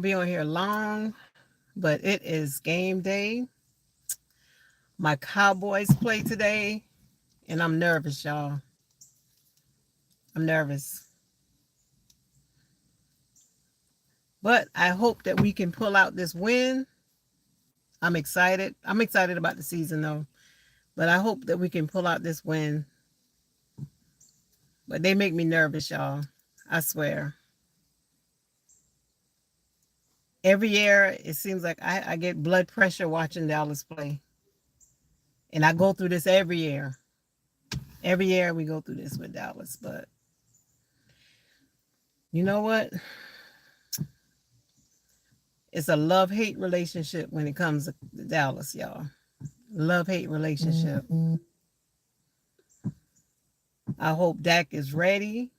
Be on here long, but it is game day. My Cowboys play today, and I'm nervous, y'all. I'm nervous. But I hope that we can pull out this win. I'm excited. I'm excited about the season, though. But I hope that we can pull out this win. But they make me nervous, y'all. I swear. Every year, it seems like I get blood pressure watching Dallas play. And I go through this every year. Every year we go through this with Dallas. But you know what? It's a love-hate relationship when it comes to Dallas, y'all. Love-hate relationship. I hope Dak is ready.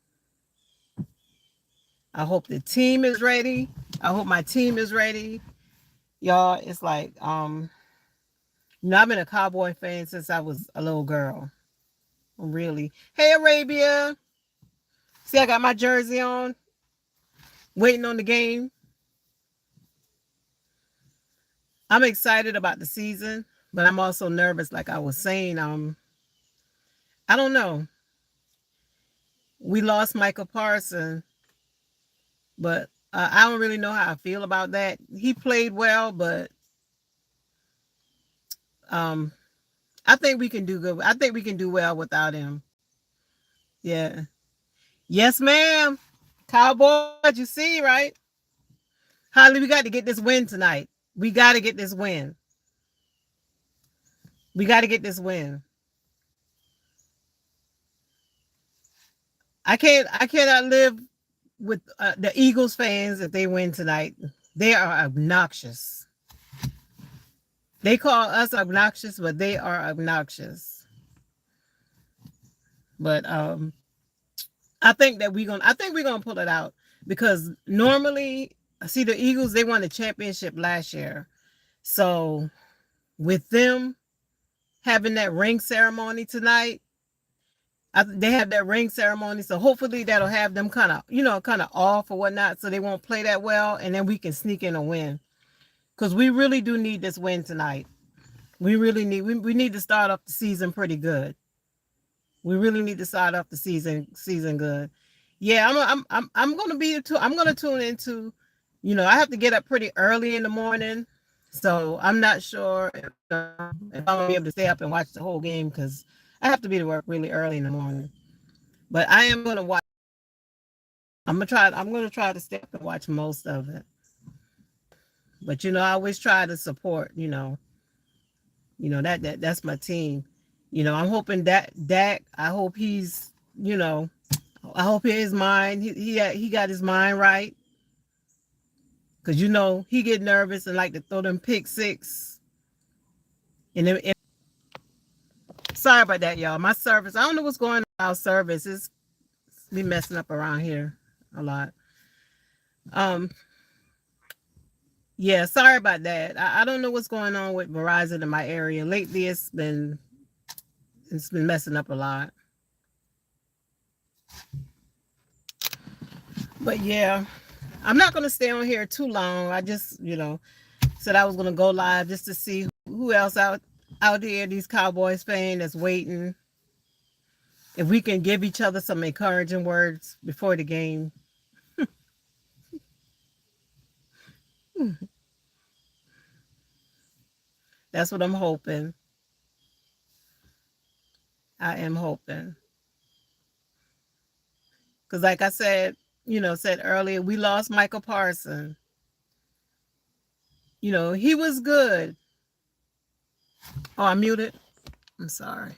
I hope the team is ready. I hope my team is ready. Y'all, it's like, I've been a Cowboy fan since I was a little girl. Really. Hey, Arabia. See, I got my jersey on, waiting on the game. I'm excited about the season, but I'm also nervous, like I was saying. I don't know. We lost Michael Parsons, but I don't really know how I feel about that. He played well, but um, I think we can do good. I think we can do well without him. Yeah. Yes, ma'am. Cowboys, you see, right? Holly, we got to get this win tonight. We got to get this win. We got to get this win. I cannot live with the Eagles fans if they win tonight. They are obnoxious. They call us obnoxious, but they are obnoxious. But I think we're gonna pull it out because normally, see, the Eagles, they won the championship last year. So with them having that ring ceremony tonight, they have that ring ceremony. So hopefully that'll have them kind of off or whatnot, so they won't play that well, and then we can sneak in a win. Because we really do need this win tonight. We really need we need to start off the season pretty good. We really need to start off the season good. Yeah, I'm gonna be I'm gonna tune into, I have to get up pretty early in the morning, so I'm not sure if I'm gonna be able to stay up and watch the whole game because I have to be to work really early in the morning. But I am gonna watch. I'm gonna try to stay up and watch most of it. But I always try to support. That's my team. I'm hoping that Dak. I hope he's. I hope his mind. He got his mind right. Cause he get nervous and like to throw them pick six. And sorry about that, y'all. My service. I don't know what's going on. Our service is be messing up around here a lot. Um. Yeah, sorry about that. I don't know what's going on with Verizon in my area lately. It's been messing up a lot. But yeah, I'm not gonna stay on here too long. I just, said I was gonna go live just to see who else out there, these Cowboys fans that's waiting. If we can give each other some encouraging words before the game. That's what I'm hoping. I am hoping. Because like I said, said earlier, we lost Michael Parsons. He was good. Oh, I muted. I'm sorry.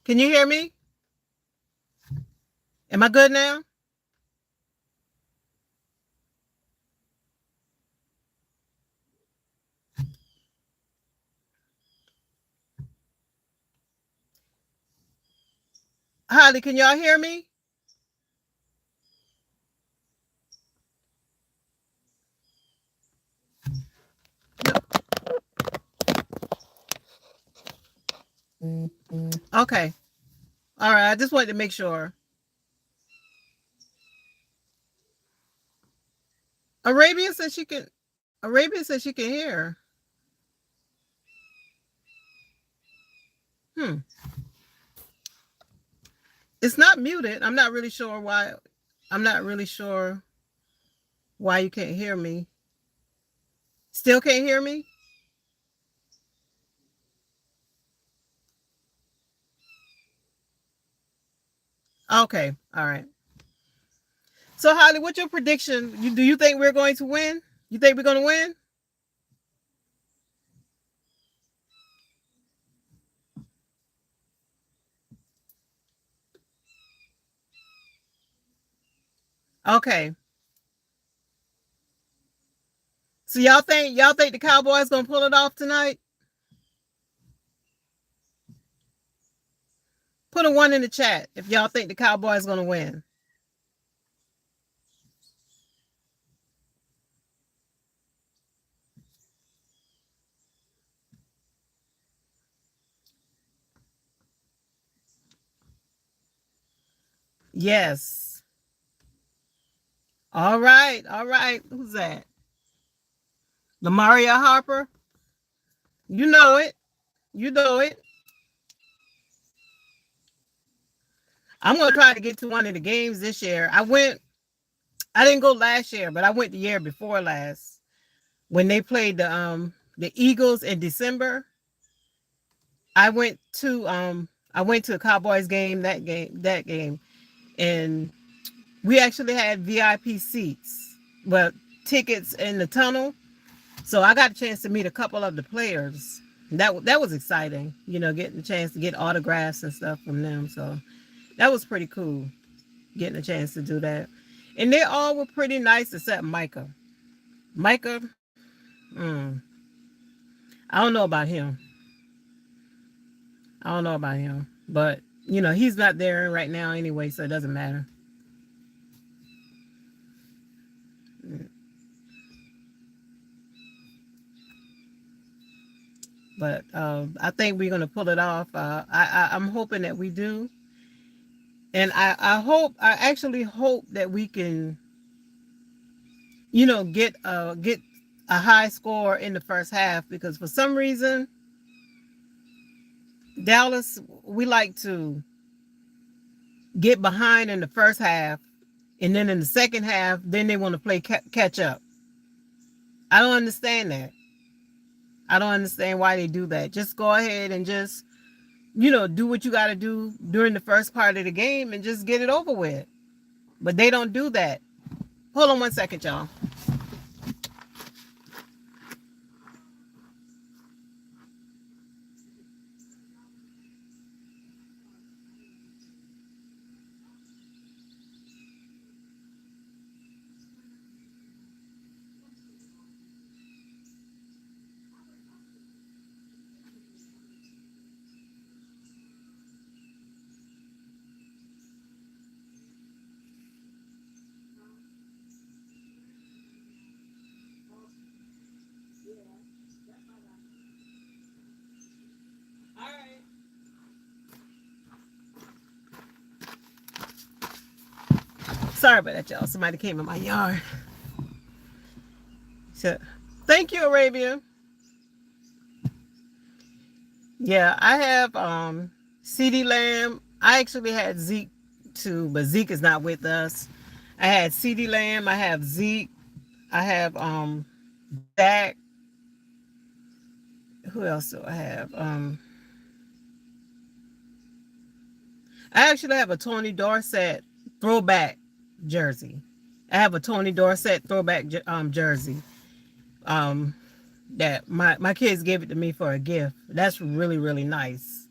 Can you hear me? Am I good now? Holly, can y'all hear me? Okay. All right. I just wanted to make sure. Arabia says she can. Arabia says she can hear. Hmm. It's not muted. I'm not really sure why. I'm not really sure why you can't hear me. Still can't hear me? Okay. All right. So Holly, what's your prediction? Do you think we're going to win? You think we're going to win? Okay. So y'all think the Cowboys going to pull it off tonight? Put a 1 in the chat if y'all think the Cowboys going to win. Yes. All right. All right. Who's that? Lamaria Harper. You know it. You know it. I'm going to try to get to one of the games this year. I didn't go last year, but I went the year before last when they played the Eagles in December. I went to I went to a Cowboys game, and we actually had VIP seats, but tickets in the tunnel. So I got a chance to meet a couple of the players. That was exciting, getting a chance to get autographs and stuff from them. So that was pretty cool, getting a chance to do that. And they all were pretty nice except Micah. Micah, mm, I don't know about him. I don't know about him, but he's not there right now anyway, so it doesn't matter. But I think we're gonna pull it off. I'm hoping that we do, and I actually hope that we can, get a high score in the first half because for some reason Dallas we like to get behind in the first half, and then in the second half, then they want to play catch up. I don't understand that. I don't understand why they do that. Just go ahead and just, do what you got to do during the first part of the game and just get it over with. But they don't do that. Hold on 1 second, y'all. All right. Sorry about that, y'all. Somebody came in my yard. So, thank you, Arabia. Yeah, I have CD Lamb. I actually had Zeke too, but Zeke is not with us. I had CD Lamb. I have Zeke. I have Dak. Who else do I have? I actually have a Tony Dorsett throwback jersey. I have a Tony Dorsett throwback jersey. Um, that my kids gave it to me for a gift. That's really really nice.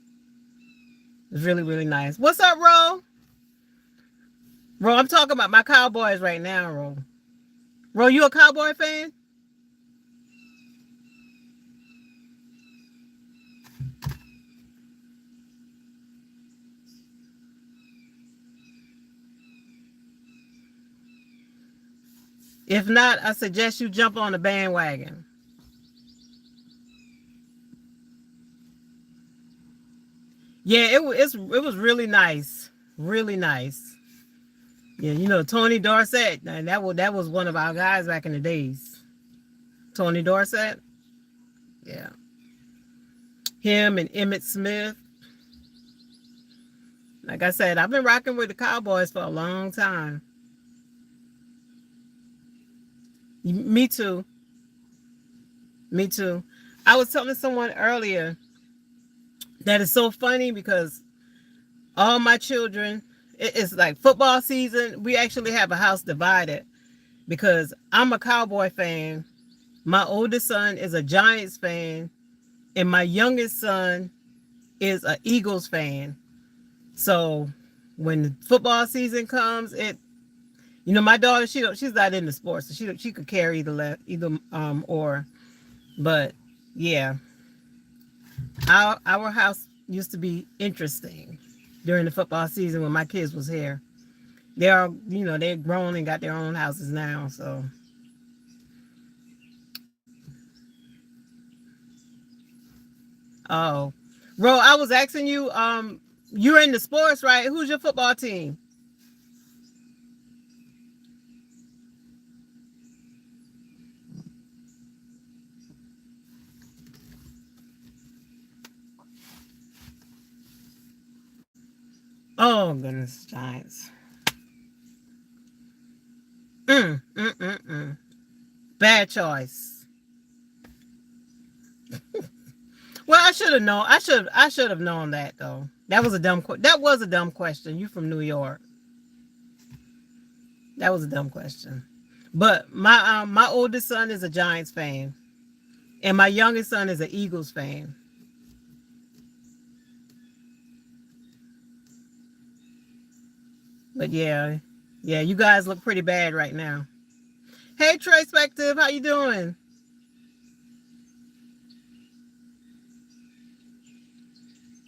It's really really nice. What's up, Ro? Ro, I'm talking about my Cowboys right now, Ro. Ro, you a Cowboy fan? If not, I suggest you jump on the bandwagon. Yeah, it was really nice, really nice. Yeah, you know Tony Dorsett, and that was one of our guys back in the days. Tony Dorsett, yeah, him and Emmett Smith. Like I said, I've been rocking with the Cowboys for a long time. Me too. Me too. I was telling someone earlier that it's so funny because all my children, it's like football season. We actually have a house divided because I'm a Cowboy fan. My oldest son is a Giants fan, and my youngest son is a Eagles fan. So when football season comes, my daughter she's not into sports, so she could care either or. But yeah, our house used to be interesting during the football season when my kids was here. They're grown and got their own houses now. So oh, Ro, I was asking you, you're into sports, right? Who's your football team? Oh goodness, Giants. Mm. Bad choice. Well, I should have known. I should have known that though. That was a dumb question. You from New York? That was a dumb question. But my oldest son is a Giants fan, and my youngest son is an Eagles fan. But yeah, you guys look pretty bad right now. Hey, Perspective, how you doing?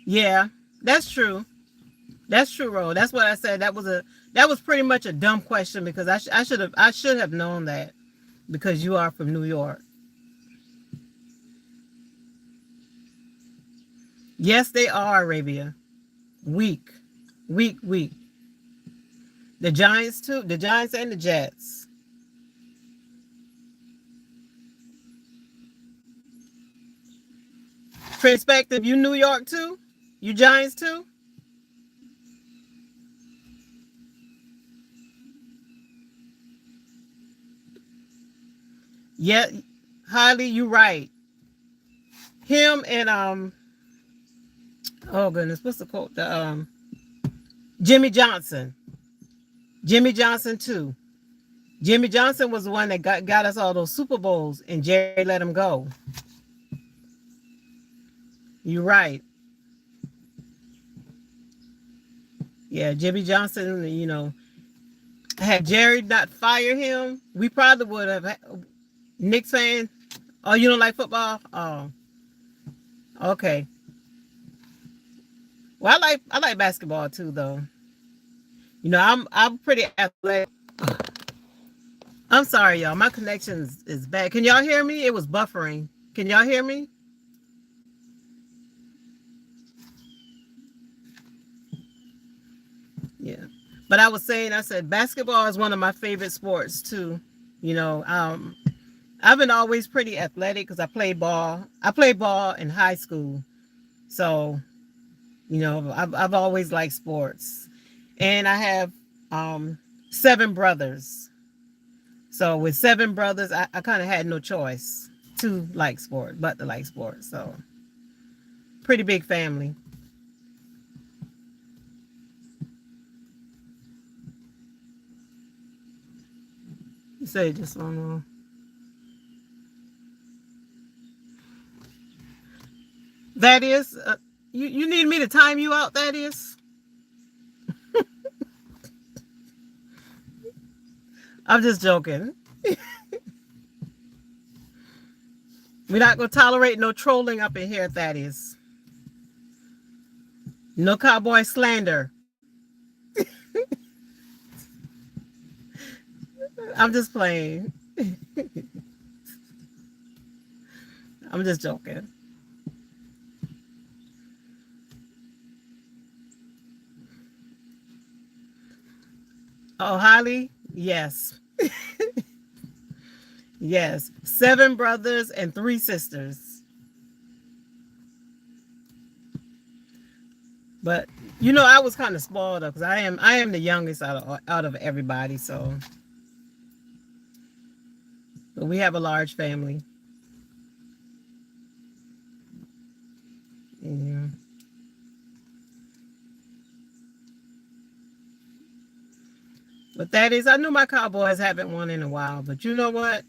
Yeah, that's true. That's true, Ro. That's what I said. That was pretty much a dumb question because I should have known that because you are from New York. Yes, they are Arabia. Weak, weak. The Giants too. The Giants and the Jets. Perspective, you New York too? You Giants too? Yeah, highly. You right. Him and oh goodness, what's the quote? The Jimmy Johnson. Jimmy Johnson too. Jimmy Johnson was the one that got us all those Super Bowls, and Jerry let him go. You're right. Yeah, Jimmy Johnson. Had Jerry not fired him, we probably would have. Knicks fan. Oh, you don't like football? Oh, okay. Well, I like basketball too, though. I'm pretty athletic. I'm sorry, y'all. My connection is bad. Can y'all hear me? It was buffering. Can y'all hear me? Yeah. But I said basketball is one of my favorite sports too. You know, um, I've been always pretty athletic because I played ball. I played ball in high school, so I've always liked sports, and I have um, 7 brothers. So with 7 brothers, I kind of had no choice to like sport, but to like sports. So pretty big family. You say just on. That is, you need me to time you out. That is, I'm just joking. We're not gonna tolerate no trolling up in here. That is, no cowboy slander. I'm just playing. I'm just joking. Oh, Holly? Yes. Yes. Seven brothers and three sisters. But I was kind of spoiled because I am the youngest out of everybody. So, but we have a large family. Yeah. But I knew my Cowboys haven't won in a while. But you know what?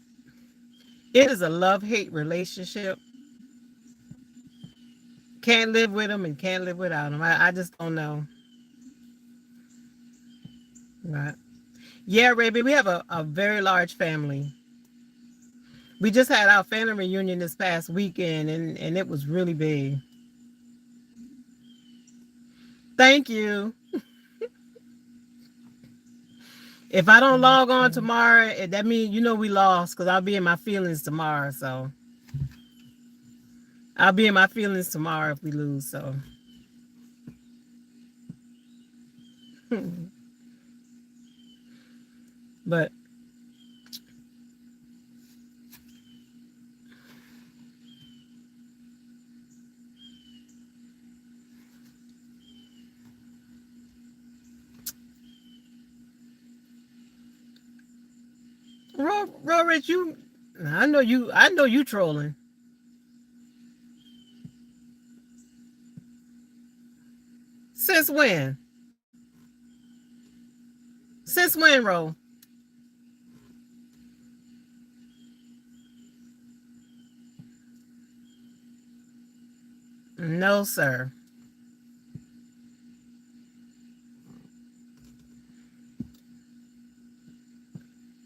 It is a love-hate relationship. Can't live with them and can't live without them. I just don't know. Right. Yeah, Raby, we have a very large family. We just had our family reunion this past weekend, and it was really big. Thank you. If I don't log on tomorrow, that means we lost because I'll be in my feelings tomorrow. So I'll be in my feelings tomorrow if we lose. So, but Rich, I know you trolling. Since when? Since when, Ro? No, sir.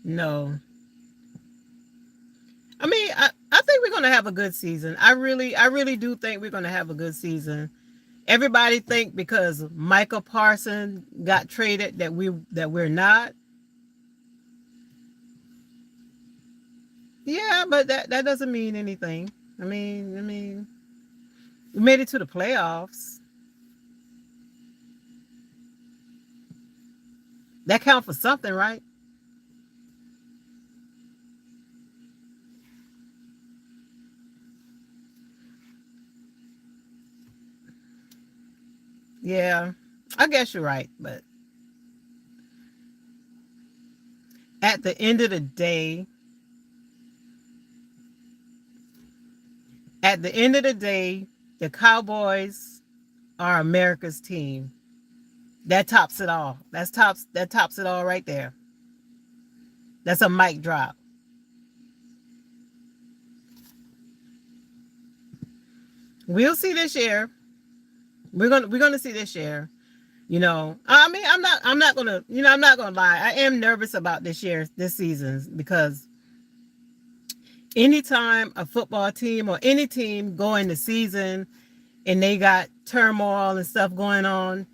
No. I mean, I think we're gonna have a good season. I really do think we're gonna have a good season. Everybody think because Michael Parsons got traded that we're not. Yeah, but that doesn't mean anything. I mean, we made it to the playoffs. That count for something, right? Yeah, I guess you're right. But at the end of the day, at the end of the day, the Cowboys are America's team. That tops it all. That tops it all right there. That's a mic drop. We'll see this year. We're gonna see this year. I mean, I'm not gonna lie. I am nervous about this season, because anytime a football team or any team go in the season and they got turmoil and stuff going on,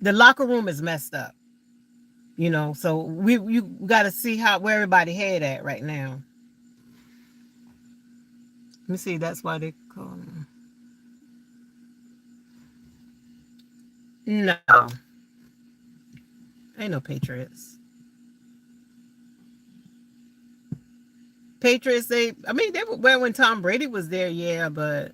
the locker room is messed up. So you got to see where everybody head at right now. Let me see. That's why they call them. No, ain't no Patriots. Patriots. I mean, they were well when Tom Brady was there. Yeah, but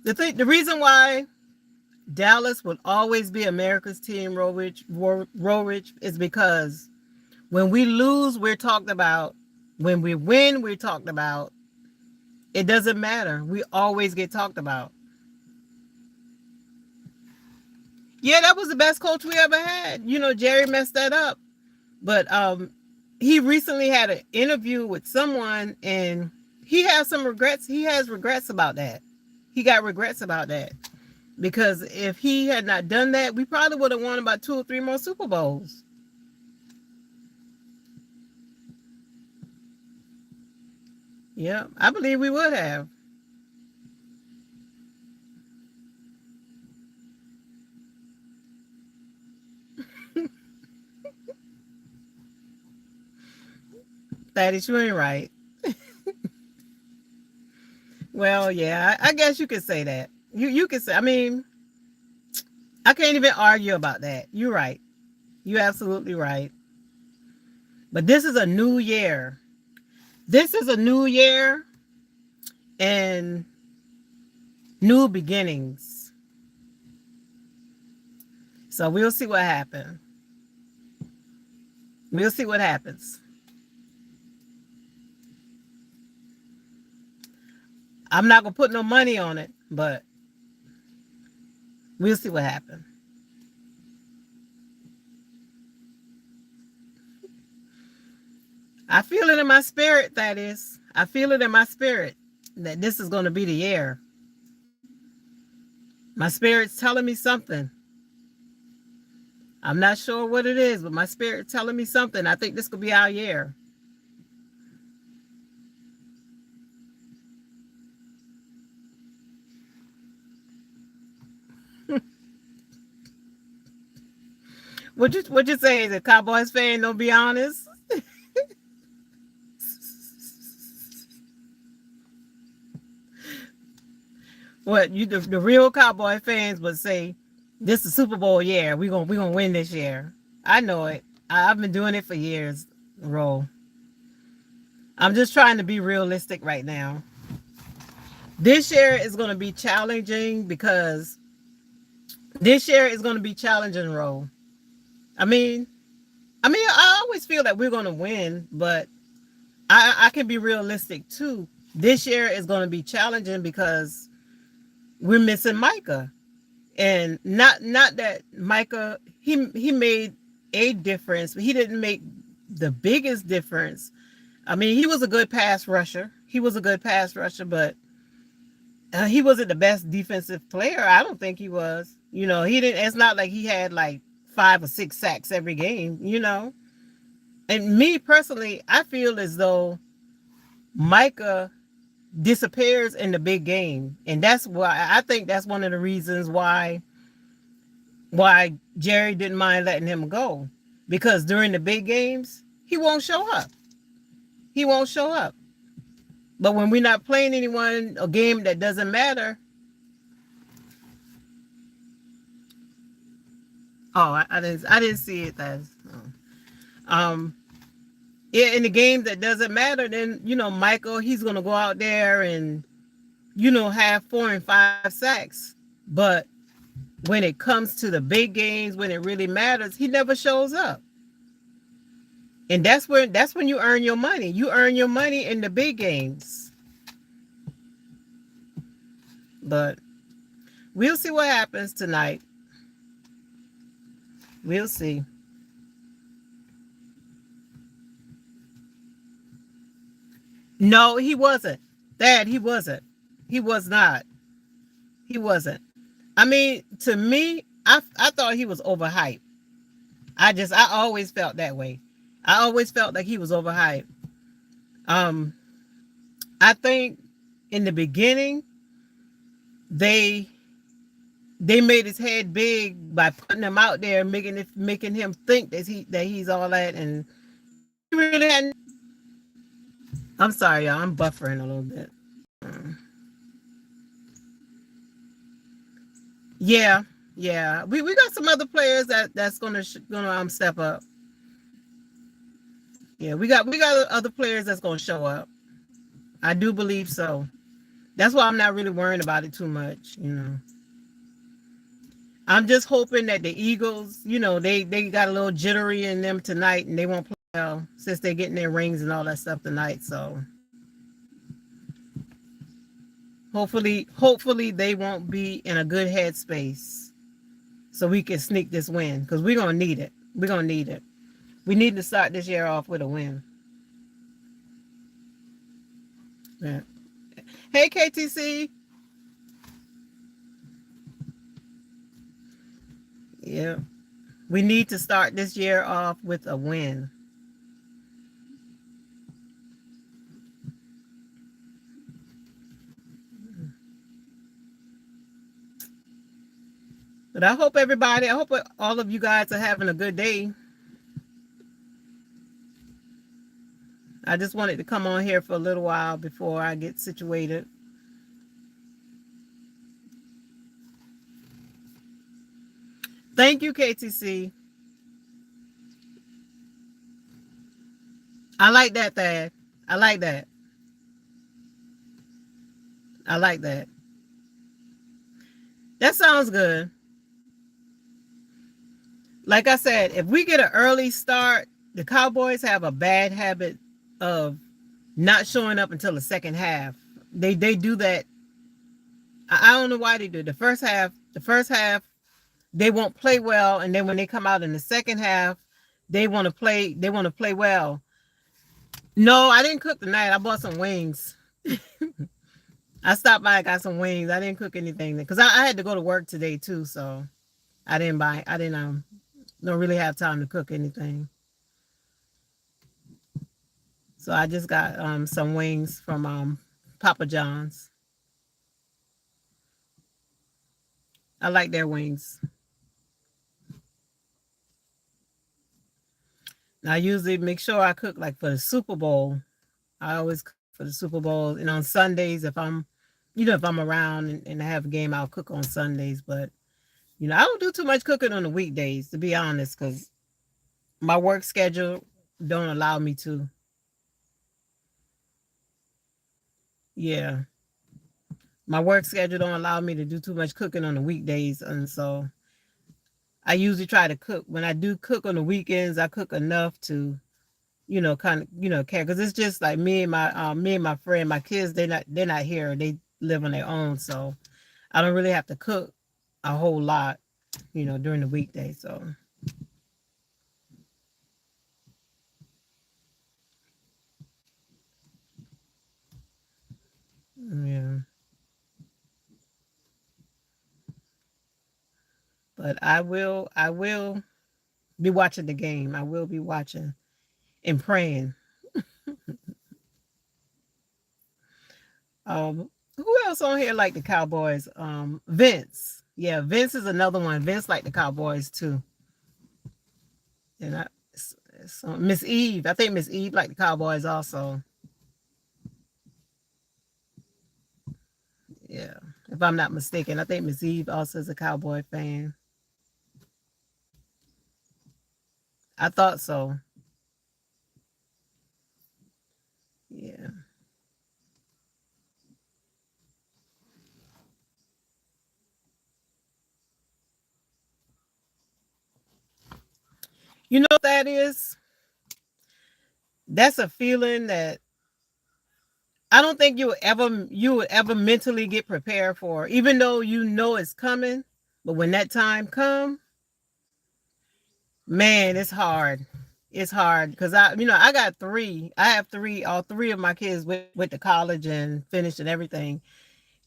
the reason why Dallas would always be America's team, Rowrich, is because when we lose, we're talked about. When we win, we're talked about. It doesn't matter. We always get talked about. Yeah, that was the best coach we ever had. Jerry messed that up. But he recently had an interview with someone, and he has some regrets. He has regrets about that. He got regrets about that. Because if he had not done that, we probably would have won about 2 or 3 more Super Bowls. Yeah, I believe we would have. That is, you ain't right. Well, yeah, I guess you could say that. You could say. I mean, I can't even argue about that. You're right. You're absolutely right. But this is a new year. This is a new year and new beginnings. So we'll see what happens. We'll see what happens. I'm not gonna put no money on it, but we'll see what happens. I feel it in my spirit, that is. I feel it in my spirit that this is going to be the year. My spirit's telling me something. I'm not sure what it is, but my spirit's telling me something. I think this could be our year. What you say? Is a Cowboys fan? Don't be honest. What you the real Cowboy fans would say? This is Super Bowl year. We gonna win this year. I know it. I've been doing it for years. Roll. I'm just trying to be realistic right now. This year is going to be challenging because this year is going to be challenging. Roll. I mean, I always feel that we're going to win, but I can be realistic too. This year is going to be challenging because we're missing Micah, and not that Micah he made a difference, but he didn't make the biggest difference. I mean, he was a good pass rusher. He was a good pass rusher, but he wasn't the best defensive player. I don't think he was. You know, he didn't. It's not like he had like 5 or 6 sacks every game. You know, and me personally, I feel as though Micah disappears in the big game, and that's why I think that's one of the reasons why Jerry didn't mind letting him go, because during the big games he won't show up. He won't show up. But when we're not playing anyone, a game that doesn't matter. Oh, I didn't see it as. Um, yeah, in the game that doesn't matter, then Michael, he's gonna go out there and have 4 and 5 sacks. But when it comes to the big games, when it really matters, he never shows up. And that's when you earn your money. You earn your money in the big games. But we'll see what happens tonight. We'll see. No, he wasn't. Dad, he wasn't. He was not. He wasn't. I mean, to me, I thought he was overhyped. I always felt that way. I always felt like he was overhyped. Um, I think in the beginning they made his head big by putting him out there, making him think that he's all that, and he really hadn't. I'm sorry, y'all. I'm buffering a little bit. Um, yeah, yeah. We got some other players that's gonna step up. Yeah, we got other players that's gonna show up. I do believe so. That's why I'm not really worrying about it too much. I'm just hoping that the Eagles, they got a little jittery in them tonight, and they won't play well since they're getting their rings and all that stuff tonight. So hopefully they won't be in a good headspace, so we can sneak this win, because we're gonna need it. We're gonna need it. We need to start this year off with a win. Yeah. Hey, KTC. Yeah. We need to start this year off with a win. But I hope all of you guys are having a good day. I just wanted to come on here for a little while before I get situated. Thank you, KTC. I like that, Thad. I like that. I like that. That sounds good. Like I said, if we get an early start, the Cowboys have a bad habit of not showing up until the second half. They do that. I don't know why they do. The first half they won't play well, and then when they come out in the second half, they want to play. They want to play well. No, I didn't cook tonight. I bought some wings. I stopped by. I got some wings. I didn't cook anything because I had to go to work today too. So I didn't buy. I didn't don't really have time to cook anything. So I just got some wings from Papa John's. I like their wings. I usually make sure I cook like for the Super Bowl. I always cook for the Super Bowl, and on Sundays if I'm, if I'm around and I have a game, I'll cook on Sundays. But I don't do too much cooking on the weekdays, to be honest, because my work schedule don't allow me to. Yeah, my work schedule don't allow me to do too much cooking on the weekdays, and so I usually try to cook. When I do cook on the weekends, I cook enough to kind of care, because it's just like me and my friend, my kids, they're not here. They live on their own, so I don't really have to cook a whole lot, during the weekday. So yeah, but I will be watching the game. I will be watching and praying. Who else on here like the Cowboys? Vince. Yeah, Vince is another one. Vince like the Cowboys too. And so Miss Eve. I think Miss Eve like the Cowboys also. Yeah, if I'm not mistaken, I think Miss Eve also is a Cowboy fan. I thought so. Yeah. You know what that is? That's a feeling that I don't think you would ever mentally get prepared for, even though you know it's coming. But when that time come, man, it's hard. It's hard because I got three. I have three. All three of my kids went to college and finished and everything,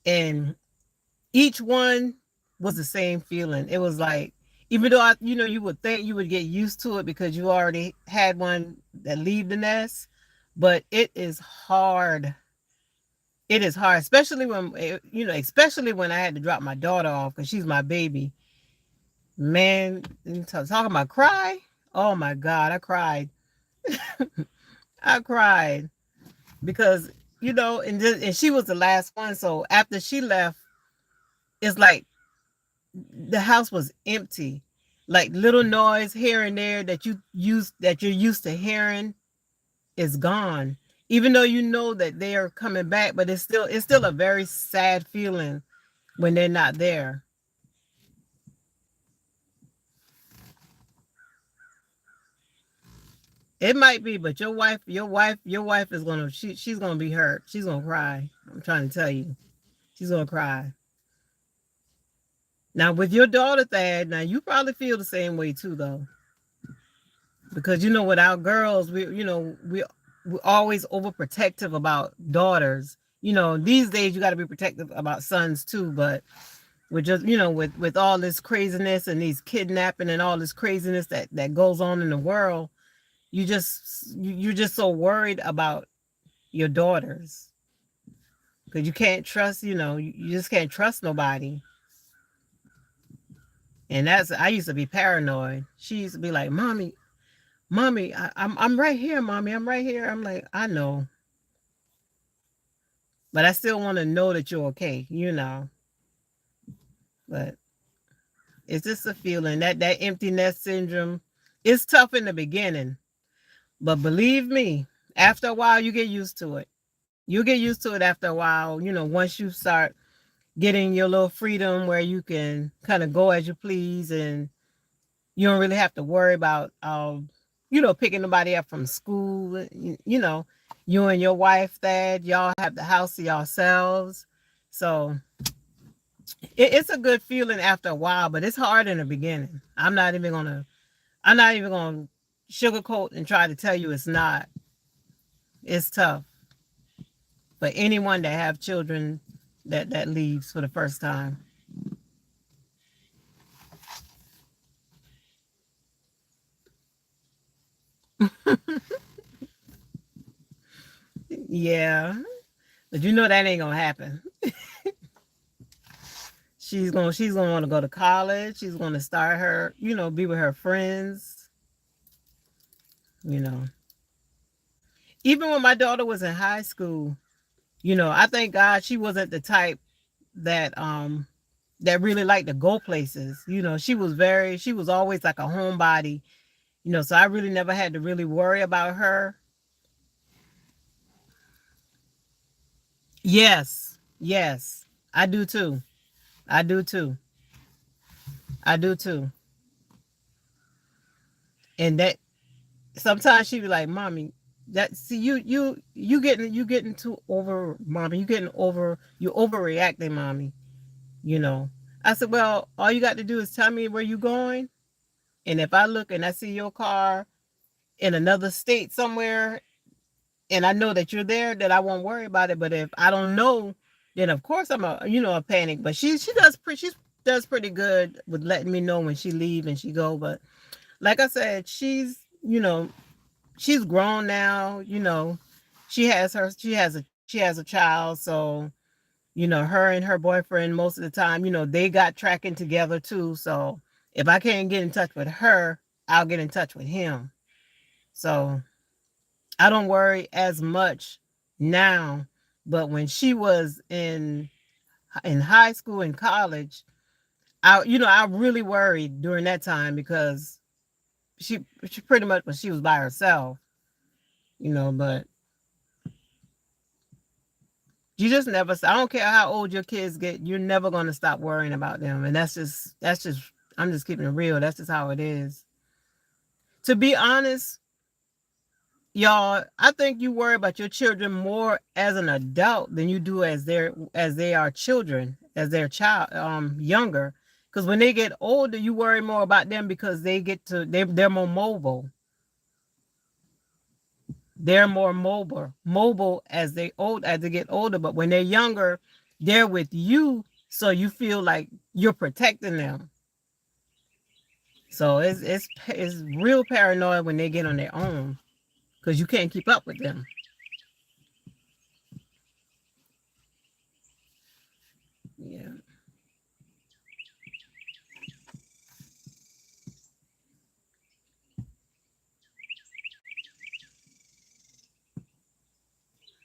and each one was the same feeling. It was like, even though you would think you would get used to it because you already had one that leave the nest, but it is hard. It is hard, especially when I had to drop my daughter off because she's my baby. Man, talking about cry. Oh my God, I cried. I cried because and she was the last one. So after she left, it's like the house was empty, like little noise here and there that you're used to hearing is gone. Even though you know that they are coming back, but it's still a very sad feeling when they're not there. It might be, but your wife is she's gonna be hurt. She's gonna cry. I'm trying to tell you, she's gonna cry. Now with your daughter, Thad, now you probably feel the same way too, though, because with our girls, we're always overprotective about daughters. These days you got to be protective about sons too, but with just with all this craziness and these kidnapping and all this craziness that goes on in the world, you're just so worried about your daughters because you can't trust. You just can't trust nobody. And I used to be paranoid. She used to be like, "Mommy, I'm right here, mommy. I'm right here." I'm like, "I know, but I still want to know that you're okay." But It's just a feeling that empty nest syndrome. It's tough in the beginning, but believe me, after a while you get used to it. You'll get used to it after a while. Once you start getting your little freedom where you can kind of go as you please, and you don't really have to worry about picking nobody up from school. You and your wife, that y'all have the house to yourselves. So it's a good feeling after a while, but it's hard in the beginning. I'm not even gonna sugarcoat and try to tell you it's not. It's tough for anyone that have children that leaves for the first time. Yeah, but that ain't gonna happen. She's gonna want to go to college. She's gonna start her, be with her friends. You know, even when my daughter was in high school, I thank God she wasn't the type that really liked to go places. She was always like a homebody. So I really never had to really worry about her. Yes, yes, I do too. I do too. I do too. And that sometimes she be like, "Mommy, that see you getting too over, mommy. You overreacting, mommy." You know. I said, "Well, all you got to do is tell me where you going, and if I look and I see your car in another state somewhere, and I know that you're there, that I won't worry about it. But if I don't know, then of course I'm a panic. But she does pretty good with letting me know when she leave and she go. But like I said, she's grown now. She has a child, so her and her boyfriend most of the time, they got tracking together too. So if I can't get in touch with her, I'll get in touch with him. So I don't worry as much now, but when she was in high school and college, I really worried during that time because she pretty much she was by herself, but you just never I don't care how old your kids get, you're never going to stop worrying about them. And that's just I'm just keeping it real. That's just how it is. To be honest, y'all, I think you worry about your children more as an adult than you do as they are children, as their child younger. Because when they get older, you worry more about them because they're more mobile. They're more mobile as they get older. But when they're younger, they're with you, so you feel like you're protecting them. So it's real paranoid when they get on their own because you can't keep up with them. Yeah.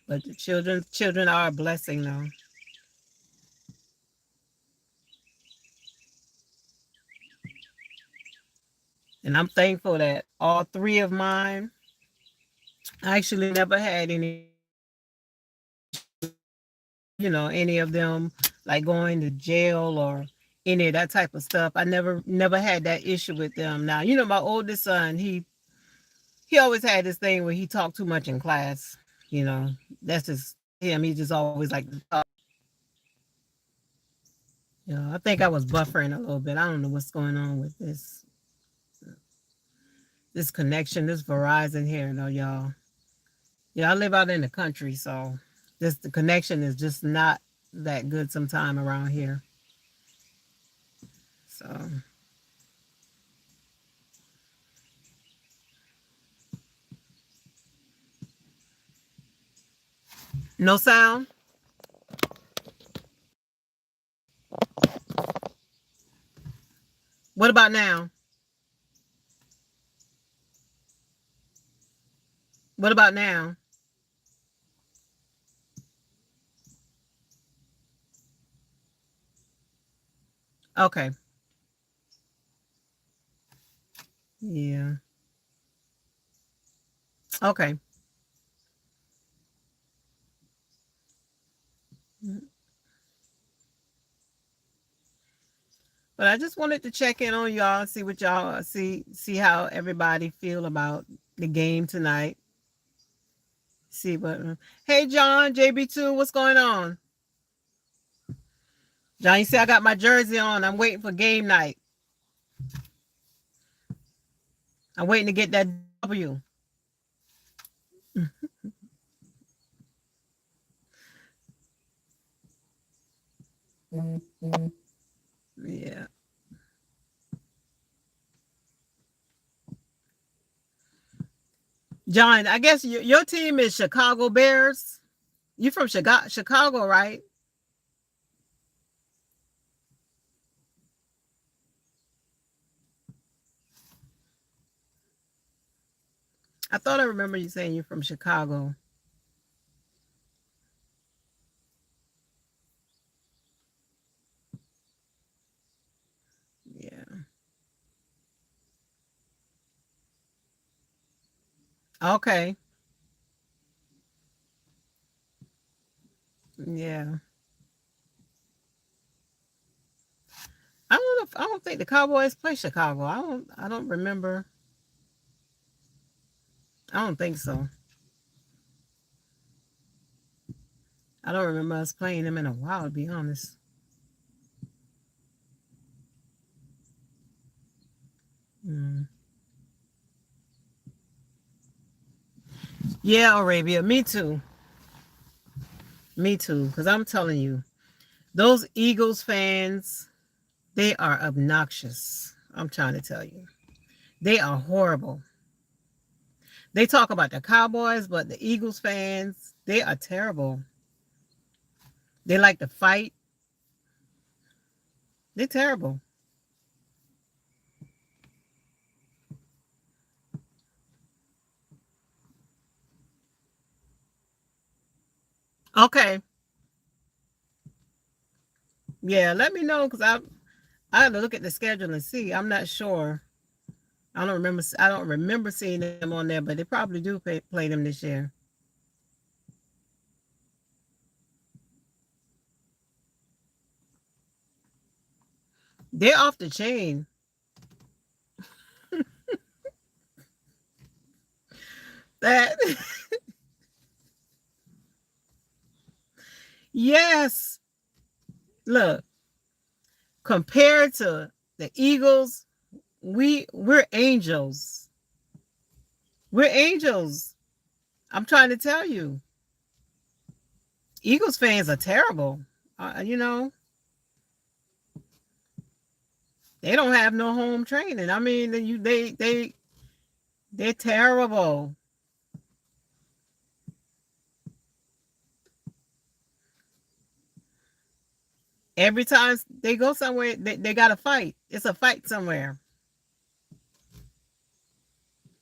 But the children are a blessing though. And I'm thankful that all three of mine, I actually never had any of them like going to jail or any of that type of stuff. I never had that issue with them. Now, my oldest son, he always had this thing where he talked too much in class. You know, that's just him. He just always like to talk. I think I was buffering a little bit. I don't know what's going on with this connection, this Verizon here, though, y'all. Yeah, I live out in the country, so the connection is just not that good sometime around here. So no sound. What about now? What about now? Okay. Yeah. Okay. Mm. But I just wanted to check in on y'all, see what y'all see how everybody feel about the game tonight. See what Hey John, JB2, what's going on? John, you see I got my jersey on. I'm waiting for game night. I'm waiting to get that W. Yeah. John, I guess your team is Chicago Bears. You from Chicago, right? I thought I remember you saying you're from Chicago. Yeah. Okay. Yeah. I don't know I don't think the Cowboys play Chicago. I don't remember. I don't think so. I don't remember us playing them in a while, to be honest. Mm. Yeah, Arabia. Me too. Me too. Because I'm telling you, those Eagles fans, they are obnoxious. I'm trying to tell you. They are horrible. They talk about the Cowboys, but the Eagles fans, they are terrible. They like to fight. They're terrible. Okay. Yeah, let me know because I have to look at the schedule and see. I'm not sure. I don't remember seeing them on there, but they probably do play them this year. They're off the chain. That yes. Look, compared to the Eagles, we're angels. We're angels. I'm trying to tell you. Eagles fans are terrible. You know, they don't have no home training. I mean, they're terrible. Every time they go somewhere, they got to fight. It's a fight somewhere.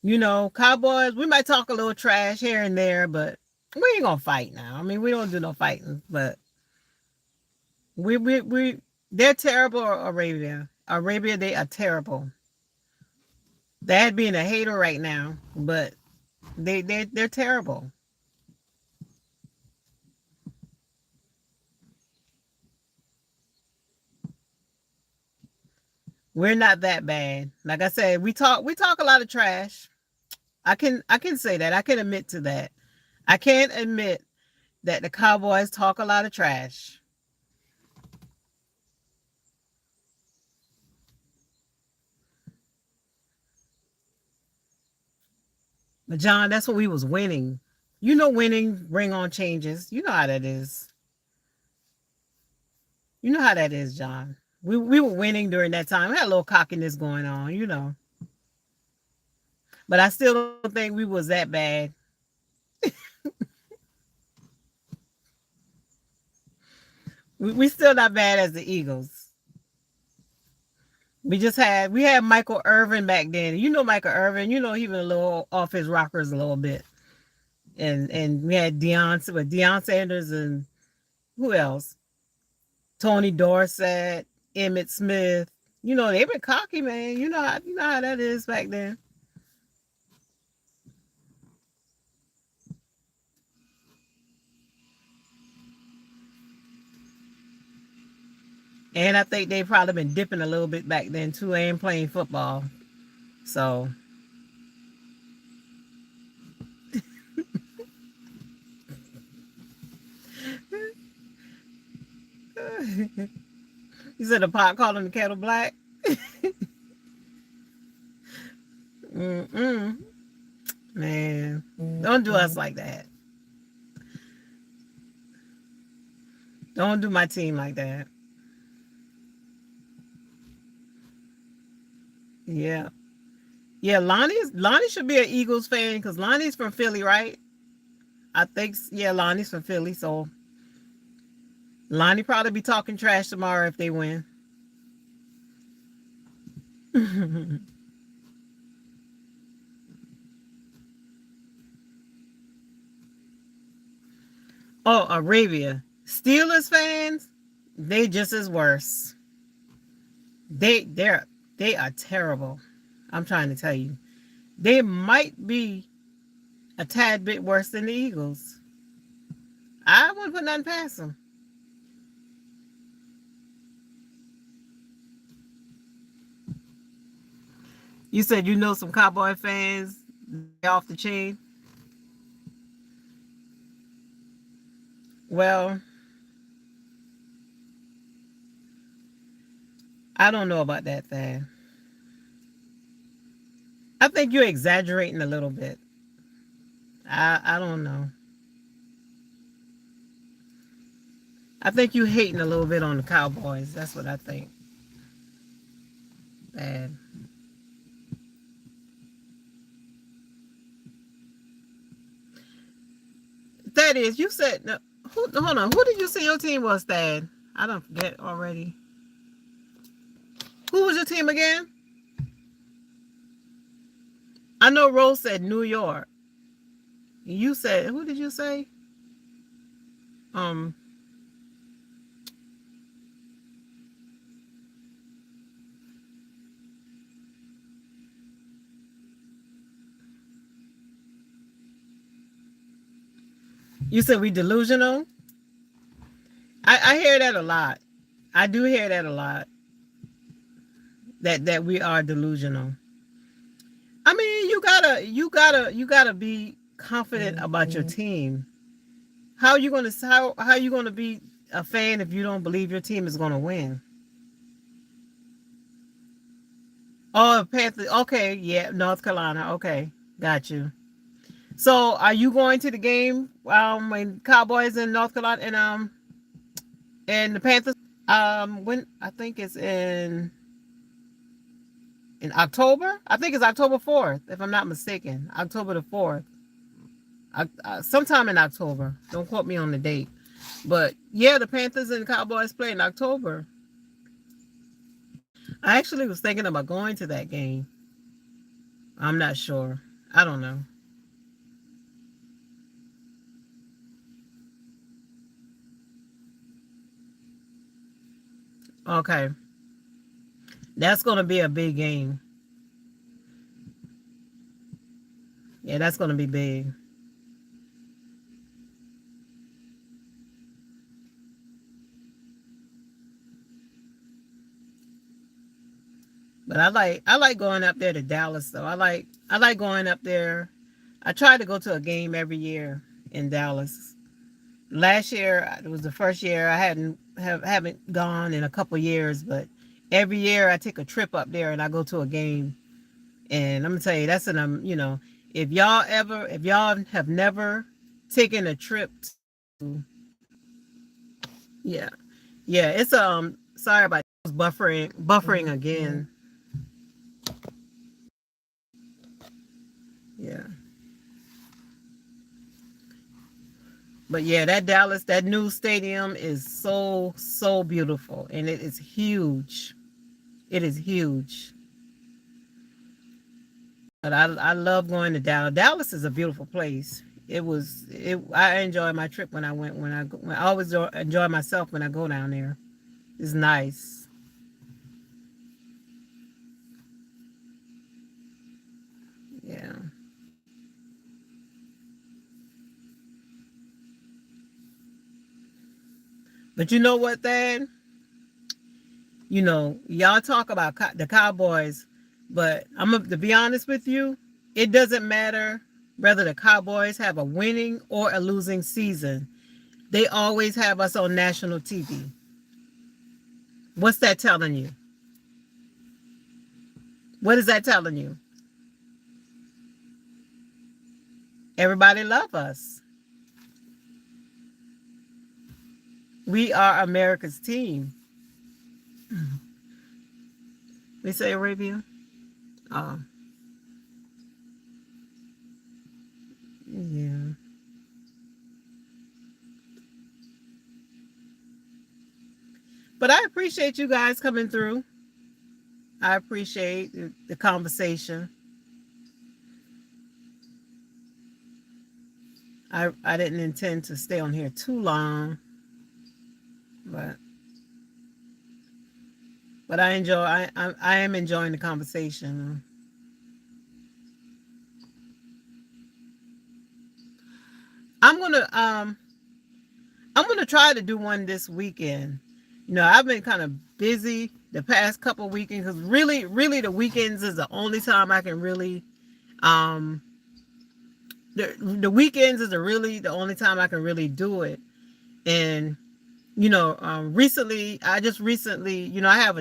You know, Cowboys, we might talk a little trash here and there, but we ain't gonna fight now. I mean, we don't do no fighting, but we they're terrible. Arabia, they are terrible. That being a hater right now, but they're terrible. We're not that bad. Like I said, we talk a lot of trash. I can say that. I can admit to that. I can't admit that the Cowboys talk a lot of trash. But John, that's what we was winning. You know, winning bring on changes. You know how that is. You know how that is, John. We were winning during that time. We had a little cockiness going on, you know. But I still don't think we was that bad. We still not bad as the Eagles. We had Michael Irvin back then. You know Michael Irvin. You know he was a little off his rockers a little bit. And we had Deion Sanders and who else? Tony Dorsett, Emmett Smith. You know, they been cocky, man. You know how that is back then. And I think they probably been dipping a little bit back then too, and playing football. So you said the pot calling the kettle black. Mm-mm. Man, don't do us like that. Don't do my team like that. Yeah. Yeah, Lonnie should be an Eagles fan because Lonnie's from Philly, right? I think yeah, Lonnie's from Philly, so Lonnie probably be talking trash tomorrow if they win. Oh, Arabia. Steelers fans, they just as worse. They're they are terrible. I'm trying to tell you. They might be a tad bit worse than the Eagles. I wouldn't put nothing past them. You said you know some Cowboy fans off the chain. Well, I don't know about that thing. I think you're exaggerating a little bit. I don't know. I think you hating a little bit on the Cowboys. That's what I think. Bad. That is, you said no, hold on. Who did you say your team was, Thad? I don't forget already. Who was your team again? I know Rose said New York. You said who did you say? Um, you said we delusional. I hear that a lot. I do hear that a lot. That we are delusional. I mean, you gotta be confident about your team. How you gonna be a fan if you don't believe your team is gonna win? Oh, Panthers. Okay, yeah, North Carolina. Okay, got you. So, are you going to the game? When Cowboys in North Carolina and the Panthers. When I think it's in October. I think it's October 4th, if I'm not mistaken. October 4th. Sometime in October. Don't quote me on the date. But yeah, the Panthers and Cowboys play in October. I actually was thinking about going to that game. I'm not sure. I don't know. Okay. That's going to be a big game. Yeah, that's going to be big. But I like going up there to Dallas though. I like going up there. I try to go to a game every year in Dallas. Last year it was the first year I haven't gone in a couple years, but every year I take a trip up there and I go to a game. And I'm gonna tell you that's if y'all have never taken a trip to, yeah, yeah, it's sorry about buffering again. Yeah. But yeah, that new stadium is so beautiful, and it is huge. It is huge. But I love going to Dallas. Dallas is a beautiful place. I enjoy my trip when I went when I always enjoy myself when I go down there. It's nice. But you know what, Dad? Y'all talk about the Cowboys, but to be honest with you, it doesn't matter whether the Cowboys have a winning or a losing season. They always have us on national TV. What's that telling you? What is that telling you? Everybody love us. We are America's team. We say Arabia. Oh, yeah. But I appreciate you guys coming through. I appreciate the conversation. I didn't intend to stay on here too long, but I am enjoying the conversation. I'm gonna um I'm gonna try to do one this weekend. I've been kind of busy the past couple of weekends because really the weekends is the only time I can really um the weekends is really the only time I can really do it. And recently, I have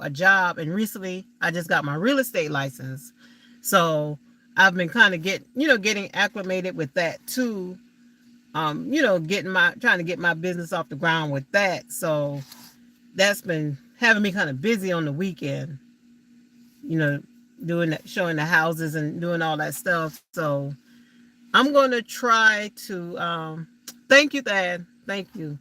a job, and recently I just got my real estate license, so I've been kind of getting acclimated with that too. Trying to get my business off the ground with that. So that's been having me kind of busy on the weekend. You know, doing that, showing the houses and doing all that stuff. So I'm going to try to. Thank you, Dad. Thank you.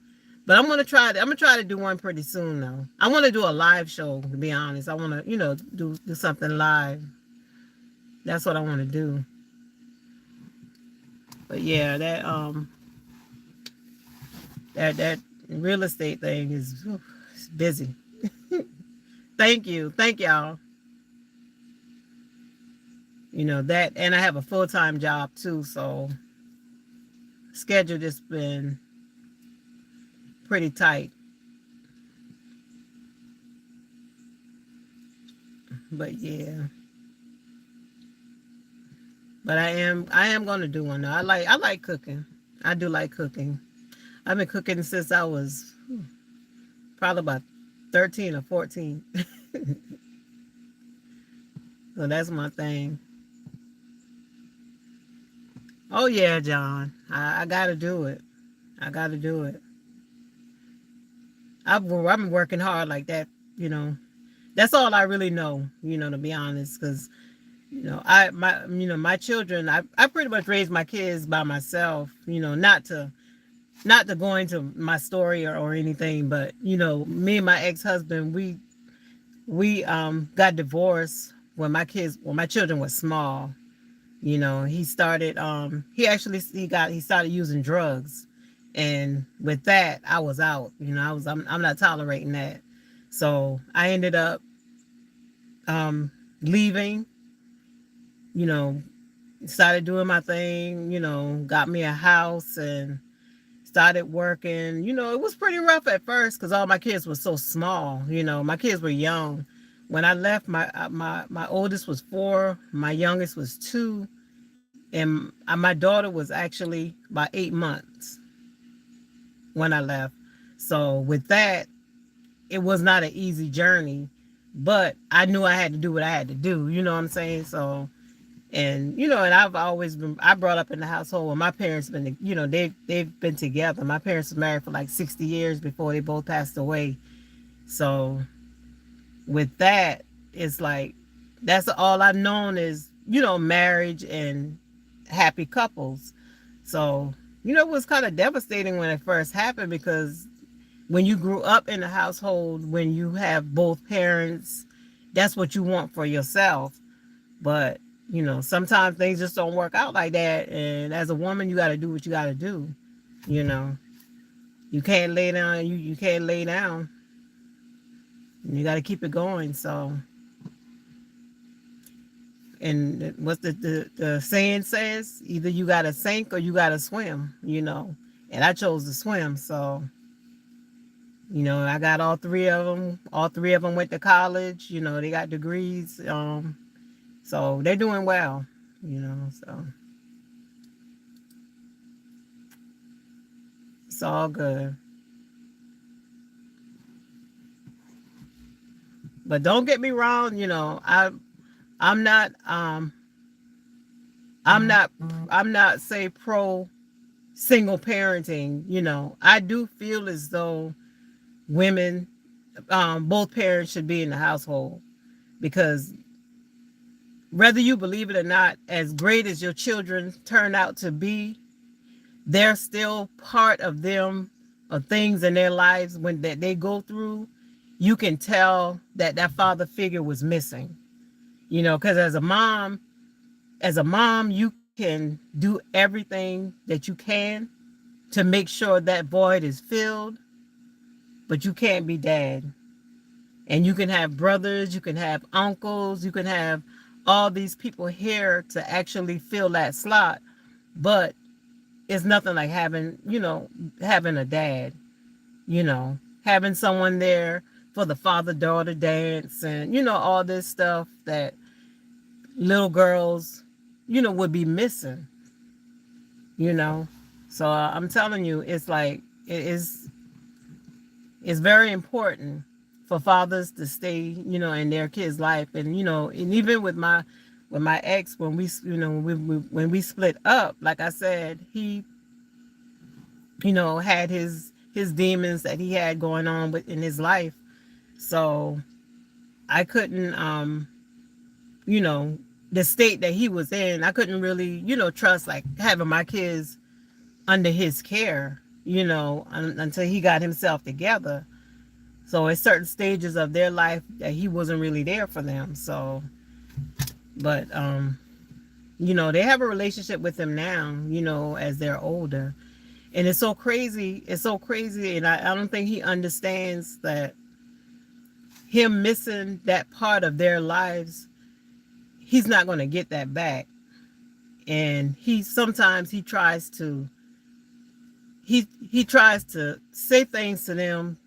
But I'm gonna try to do one pretty soon though. I want to do a live show, to be honest. I want to, do something live. That's what I want to do. But yeah, that real estate thing is it's busy. Thank you. Thank y'all. That, and I have a full-time job too, so schedule just been pretty tight. But yeah. But I am gonna do one though. I like cooking. I do like cooking. I've been cooking since I was probably about 13 or 14. So that's my thing. Oh yeah, John. I gotta do it. I gotta do it. I've been working hard like that, you know. That's all I really know, to be honest, because my children, I pretty much raised my kids by myself, not to go into my story or anything, but me and my ex-husband, we got divorced when my children were small. He started he started using drugs, and with that I was out. I'm not tolerating that. So I ended up leaving, you know, started doing my thing, got me a house and started working. It was pretty rough at first because all my kids were so small. My kids were young. When I left, my oldest was 4, my youngest was 2, and my daughter was actually about 8 months when I left. So with that, it was not an easy journey, but I knew I had to do what I had to do. You know what I'm saying? So, and I've always been, I brought up in the household where my parents been, they've been together. My parents were married for like 60 years before they both passed away. So with that, it's like, that's all I've known is, marriage and happy couples. So, it was kind of devastating when it first happened because when you grew up in a household, when you have both parents, that's what you want for yourself. But, sometimes things just don't work out like that. And as a woman, you got to do what you got to do. You know, you can't lay down. You can't lay down. You got to keep it going. So, and what the saying says, either you got to sink or you got to swim, and I chose to swim. So I got all three of them. All three of them went to college. They got degrees. So they're doing well. So it's all good. But don't get me wrong. I'm not. I'm not. I'm not say pro single parenting. I do feel as though women, both parents should be in the household because whether you believe it or not, as great as your children turn out to be, they're still part of them, of things in their lives when that they go through. You can tell that that father figure was missing. Because as a mom, you can do everything that you can to make sure that void is filled, but you can't be dad. And you can have brothers, you can have uncles, you can have all these people here to actually fill that slot, but it's nothing like having a dad, having someone there for the father daughter dance and all this stuff that little girls would be missing, you know. So I'm telling you, it's like it's very important for fathers to stay, in their kids' life, and and even with my ex, when we, when we split up, like I said, he, had his demons that he had going on in his life, so I couldn't, you know, the state that he was in, I couldn't really, trust like having my kids under his care, until he got himself together. So at certain stages of their life that he wasn't really there for them. So, but they have a relationship with him now, as they're older. And it's so crazy. It's so crazy. And I don't think he understands that him missing that part of their lives, he's not going to get that back. And sometimes he tries to he tries to say things to them,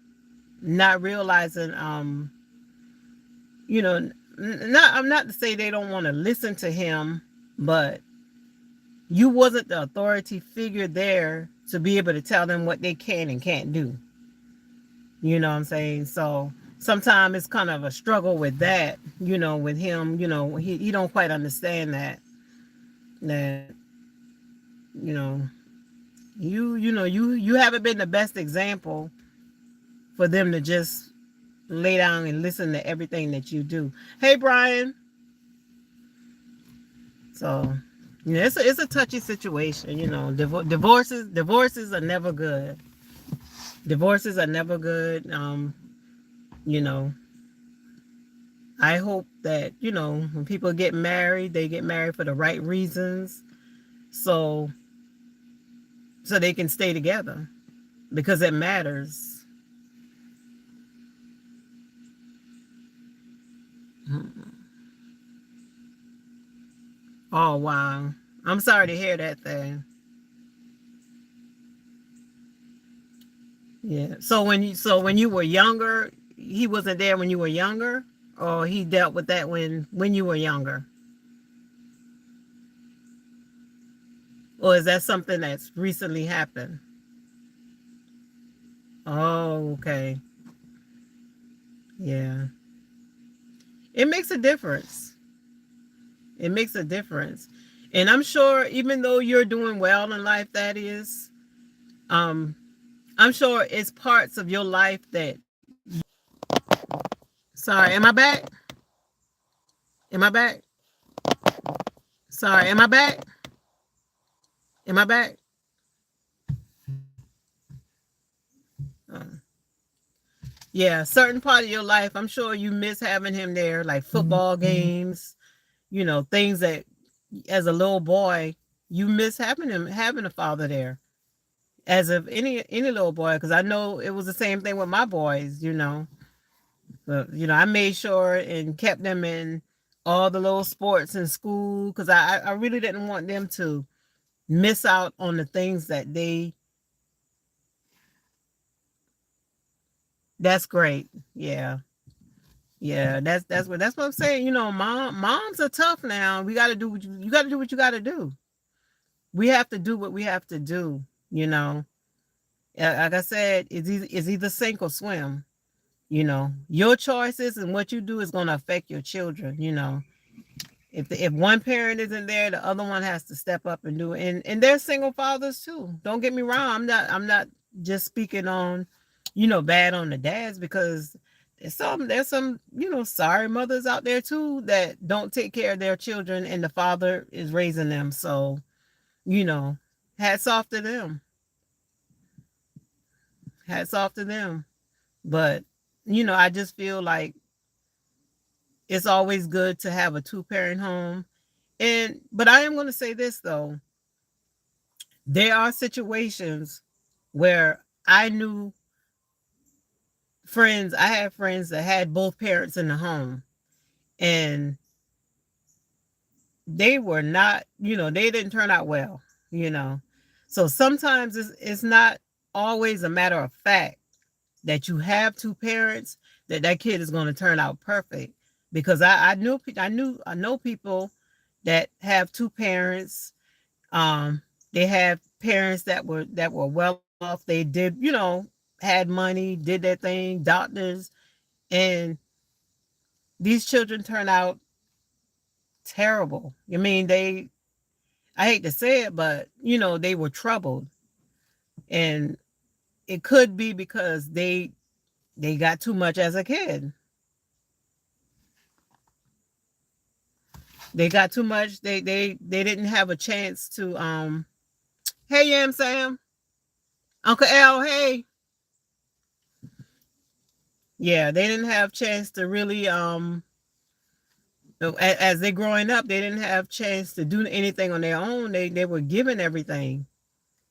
not realizing, not, I'm not to say they don't want to listen to him, but you wasn't the authority figure there to be able to tell them what they can and can't do. You know what I'm saying? So sometimes it's kind of a struggle with that, with him, he don't quite understand that, you know, you haven't been the best example for them to just lay down and listen to everything that you do. Hey, Brian. So, it's a touchy situation. Divorces are never good. Divorces are never good. You know, I hope that when people get married, they get married for the right reasons, so they can stay together because it matters. Oh wow, I'm sorry to hear that thing. Yeah. So when you were younger, he wasn't there when you were younger, or he dealt with that when you were younger, or is that something that's recently happened? Oh, okay. Yeah. It makes a difference. It makes a difference. And I'm sure even though you're doing well in life, that is, um, I'm sure it's parts of your life that, sorry, am I back? Am I back? Sorry, am I back? Am I back? Uh, yeah, certain part of your life, I'm sure you miss having him there, like football games, things that as a little boy, you miss having a father there. As of any little boy, because I know it was the same thing with my boys, But I made sure and kept them in all the little sports in school because I really didn't want them to miss out on the things that That's great. Yeah. Yeah, that's what I'm saying. Moms are tough now. We got to do what you got to do what you got to do. We have to do what we have to do. You know, like I said, it's either sink or swim. Your choices and what you do is going to affect your children. If one parent isn't there, the other one has to step up and do it. And they're single fathers too. Don't get me wrong. I'm not just speaking on, bad on the dads, because there's some sorry mothers out there too that don't take care of their children and the father is raising them. So, you know, hats off to them. Hats off to them. But, I just feel like it's always good to have a two-parent home. But I am going to say this though. There are situations where I had friends that had both parents in the home, and they were not, they didn't turn out well, you know. So sometimes it's not always a matter of fact that you have two parents that kid is going to turn out perfect, because I know people that have two parents. They have parents that were well off. They did, had money, did their thing, doctors, and these children turn out terrible. I mean, I hate to say it, but they were troubled. And it could be because they got too much as a kid. They got too much. They didn't have a chance to hey Yam Sam, Uncle Al, hey. Yeah, they didn't have chance to really as they growing up, they didn't have chance to do anything on their own. They were given everything,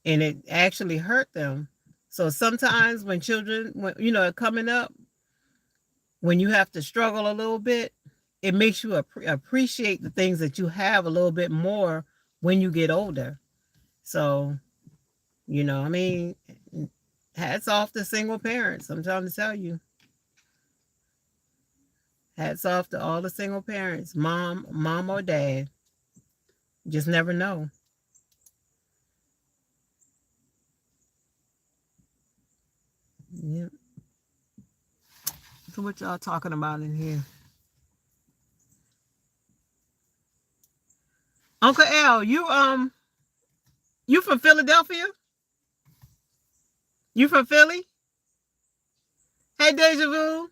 and it actually hurt them. So sometimes when children, are coming up, when you have to struggle a little bit, it makes you appreciate the things that you have a little bit more when you get older. So, I mean, hats off to single parents. I'm trying to tell you, hats off to all the single parents, mom or dad. Just never know. Yeah. So what y'all talking about in here? Uncle Al, you from Philadelphia? You from Philly? Hey, Deja Vu.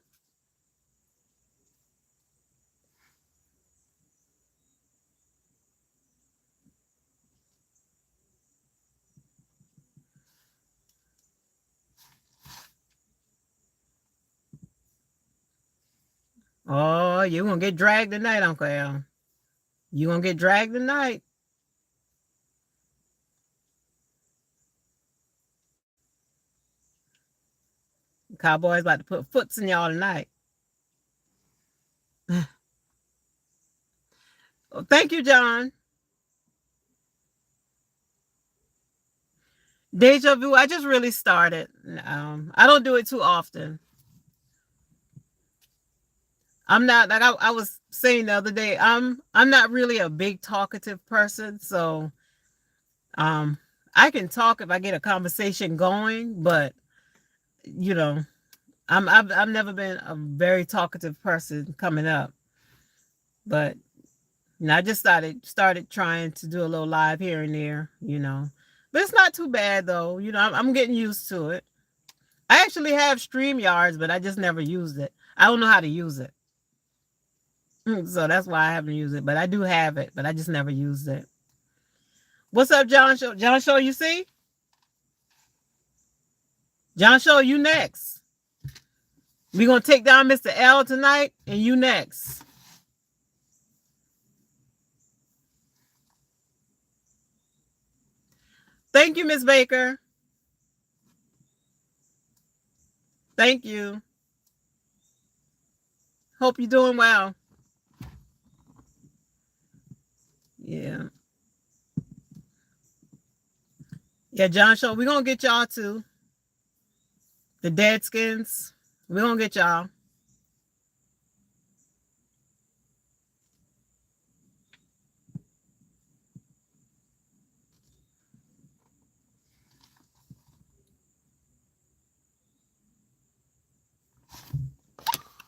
Oh, you gonna get dragged tonight, Uncle Al. You gonna get dragged tonight. Cowboys about to put foots in y'all tonight. Well, thank you, John. Deja Vu, I just really started. I don't do it too often. I'm not, like I was saying the other day, I'm not really a big talkative person, so um I can talk if I get a conversation going, but you know, I've never been a very talkative person coming up. But I just started trying to do a little live here and there. But it's not too bad though. I'm getting used to it. I actually have StreamYards, but I just never used it. I don't know how to use it. So that's why I haven't used it. But I do have it, but I just never used it. What's up, John Show? John Show, you see? John Show, you next. We're gonna take down Mr. L tonight, and you next. Thank you, Miss Baker. Thank you. Hope you're doing well. Yeah. Yeah, John Show, we're gonna get y'all too. The Deadskins. We're gonna get y'all.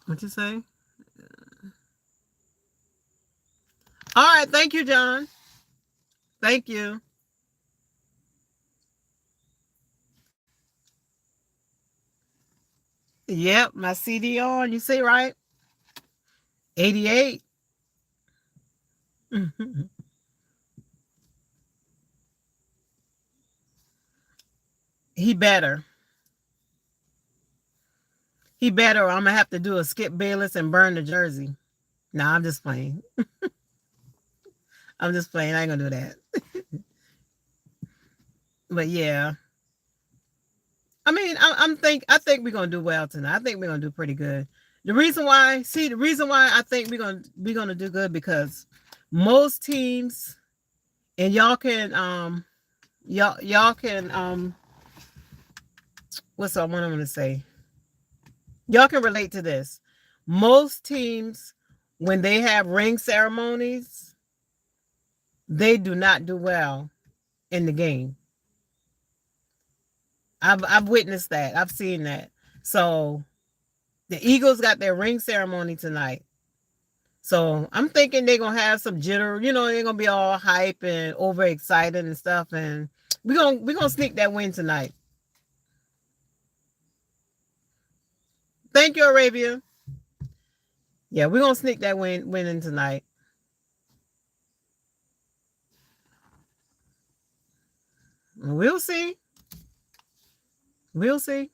What you say? All right, thank you, John. Thank you. Yep, my CD on. You see right? 88. He better. He better. Or I'm gonna have to do a Skip Bayless and burn the jersey. Nah, I'm just playing. I'm just playing. I ain't gonna do that. But yeah, I mean, I think we're gonna do well tonight. I think we're gonna do pretty good. The reason why I think we're gonna do good because most teams, and y'all can what's what I'm gonna say? Y'all can relate to this. Most teams, when they have ring ceremonies, they do not do well in the game. I've witnessed that. I've seen that. So the Eagles got their ring ceremony tonight. So I'm thinking they're gonna have some jitter, they're gonna be all hype and overexcited and stuff. And we're gonna sneak that win tonight. Thank you, Arabia. Yeah, we're gonna sneak that win in tonight. We'll see. We'll see.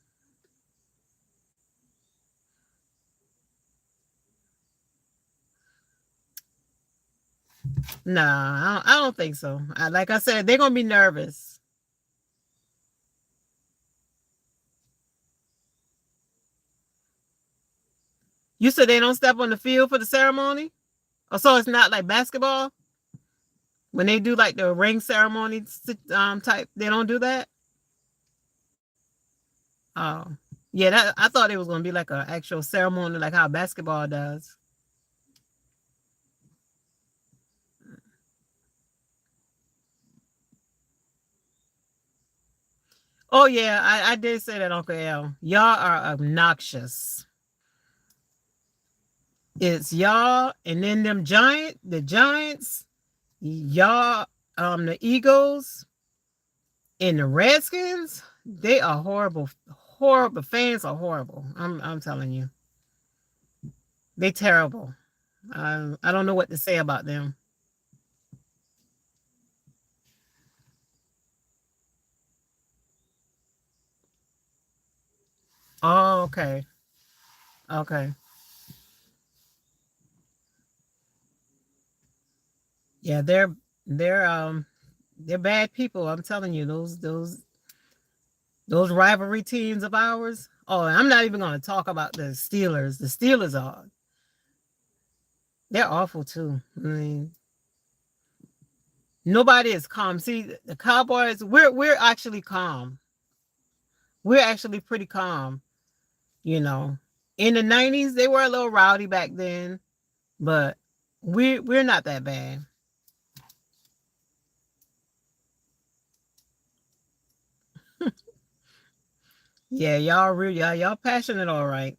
Nah, I don't think so. Like I said, they're gonna be nervous. You said they don't step on the field for the ceremony? Oh, so it's not like basketball? When they do like the ring ceremony type, they don't do that? Oh. Yeah, I thought it was gonna be like an actual ceremony like how basketball does. Oh yeah, I did say that, Uncle L. Y'all are obnoxious. It's y'all and then the Giants, y'all, the Eagles and the Redskins, they are horrible. Horrible fans are horrible. I'm telling you. They terrible. I don't know what to say about them. Oh, okay. Okay. Yeah, they're they're bad people. I'm telling you, those rivalry teams of ours. Oh, I'm not even going to talk about the Steelers. The Steelers are they're awful too. I mean, nobody is calm. See, the Cowboys, we're actually calm. We're actually pretty calm. You know, in the '90s they were a little rowdy back then, but we're not that bad. Yeah, y'all real, y'all passionate, all right.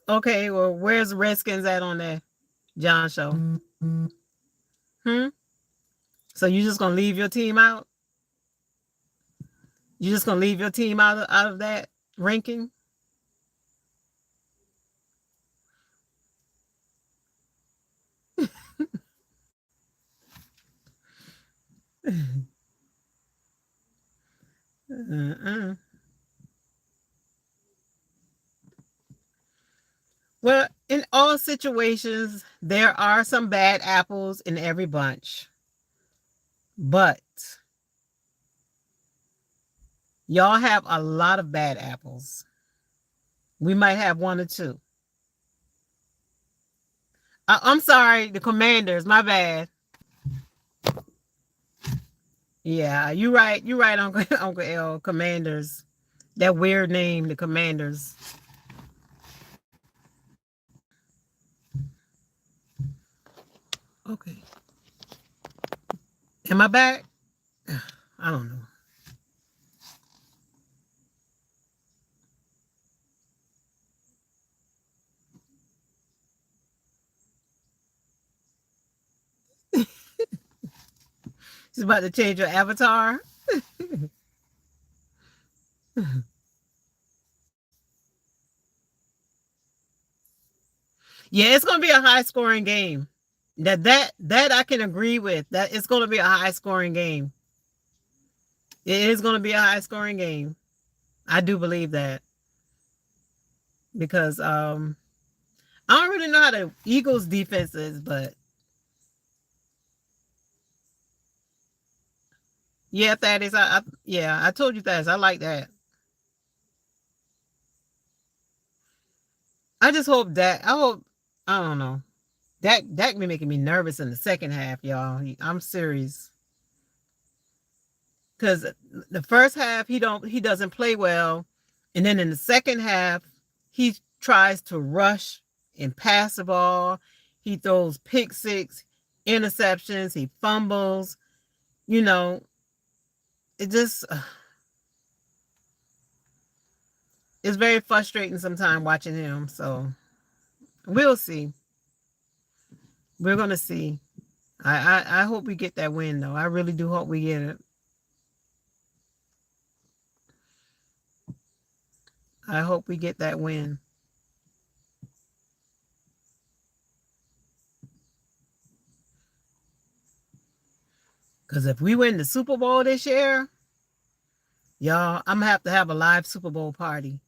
Okay, well, where's Redskins at on that John show? Hmm. So you just gonna leave your team out? You just gonna leave your team out of that ranking? Uh-uh. Well, in all situations, there are some bad apples in every bunch, but y'all have a lot of bad apples. We might have one or two. I'm sorry, the Commanders. My bad. Yeah, you right. You right, Uncle Uncle L. Commanders. That weird name, the Commanders. Okay. Am I back? I don't know. She's about to change your avatar. Yeah, it's gonna be a high scoring game. That I can agree with. That it's gonna be a high scoring game. It is gonna be a high scoring game. I do believe that because I don't really know how the Eagles defense is, but yeah, Thaddeus, yeah, I told you Thaddeus, I like that. I just hope that I hope I don't know. That be making me nervous in the second half, y'all. I'm serious. Because the first half he doesn't play well. And then in the second half, he tries to rush and pass the ball. He throws pick six, interceptions, he fumbles. You know, it just it's very frustrating sometimes watching him. So we'll see. We're gonna see. I hope we get that win though. I really do hope we get it. I hope we get that win. Because if we win the Super Bowl this year, y'all, I'm gonna have to have a live Super Bowl party.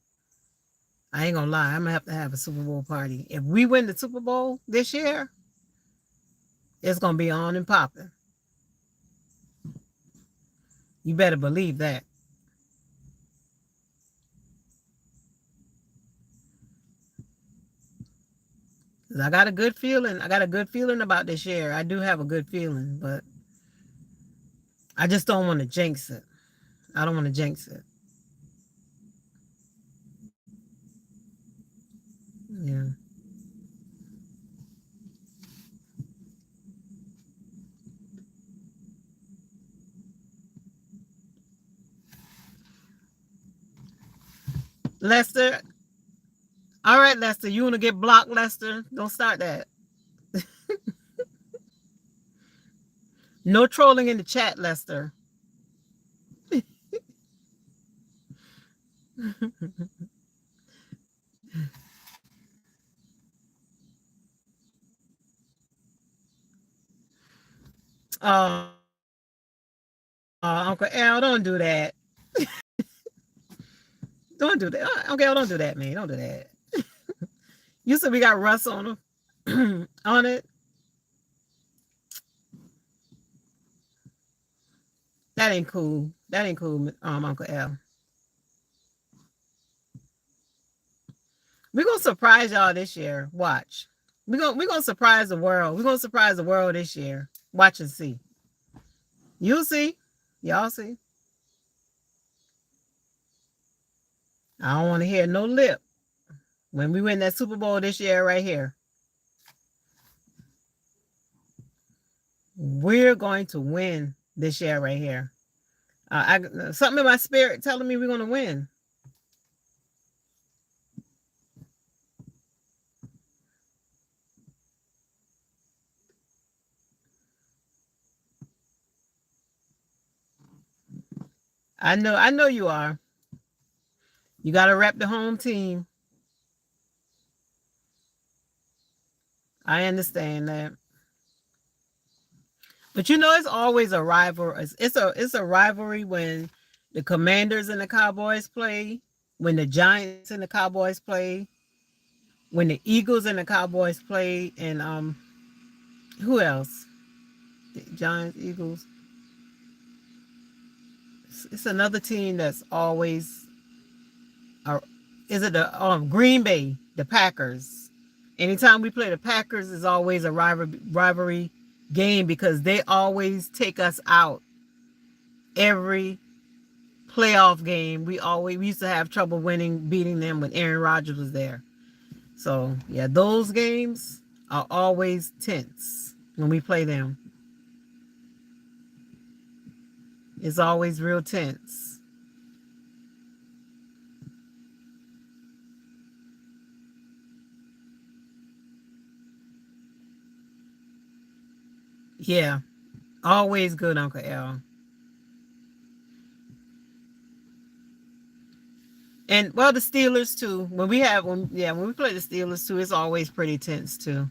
I ain't gonna lie, I'm gonna have to have a Super Bowl party. If we win the Super Bowl this year, it's gonna be on and popping. You better believe that. 'Cause I got a good feeling. I got a good feeling about this year. I do have a good feeling, but I just don't want to jinx it. I don't want to jinx it. Yeah. Lester. All right, Lester. You want to get blocked, Lester? Don't start that. No trolling in the chat, Lester. Oh, Uncle Al, don't do that. Don't do that. Uncle Al, don't do that, man. Don't do that. You said we got Russ on him, on it. That ain't cool. That ain't cool, Uncle Al. We're gonna surprise y'all this year. Watch. We're gonna surprise the world. We're gonna surprise the world this year. Watch and see. You'll see. Y'all see. I don't want to hear no lip. When we win that Super Bowl this year, right here, we're going to win this year, right here. Something in my spirit telling me we're gonna win. I know you are. You gotta rep the home team. I understand that. But you know, it's always a rival. It's a rivalry when the Commanders and the Cowboys play, when the Giants and the Cowboys play, when the Eagles and the Cowboys play, and who else? The Giants, Eagles. It's another team that's always. Is it the Green Bay, the Packers? Anytime we play the Packers, is always a rivalry game because they always take us out. every playoff game. We used to have trouble beating them when Aaron Rodgers was there. So yeah, those games are always tense when we play them. It's always real tense. Yeah, always good, Uncle L. And well, the Steelers too. When we play the Steelers too, it's always pretty tense too.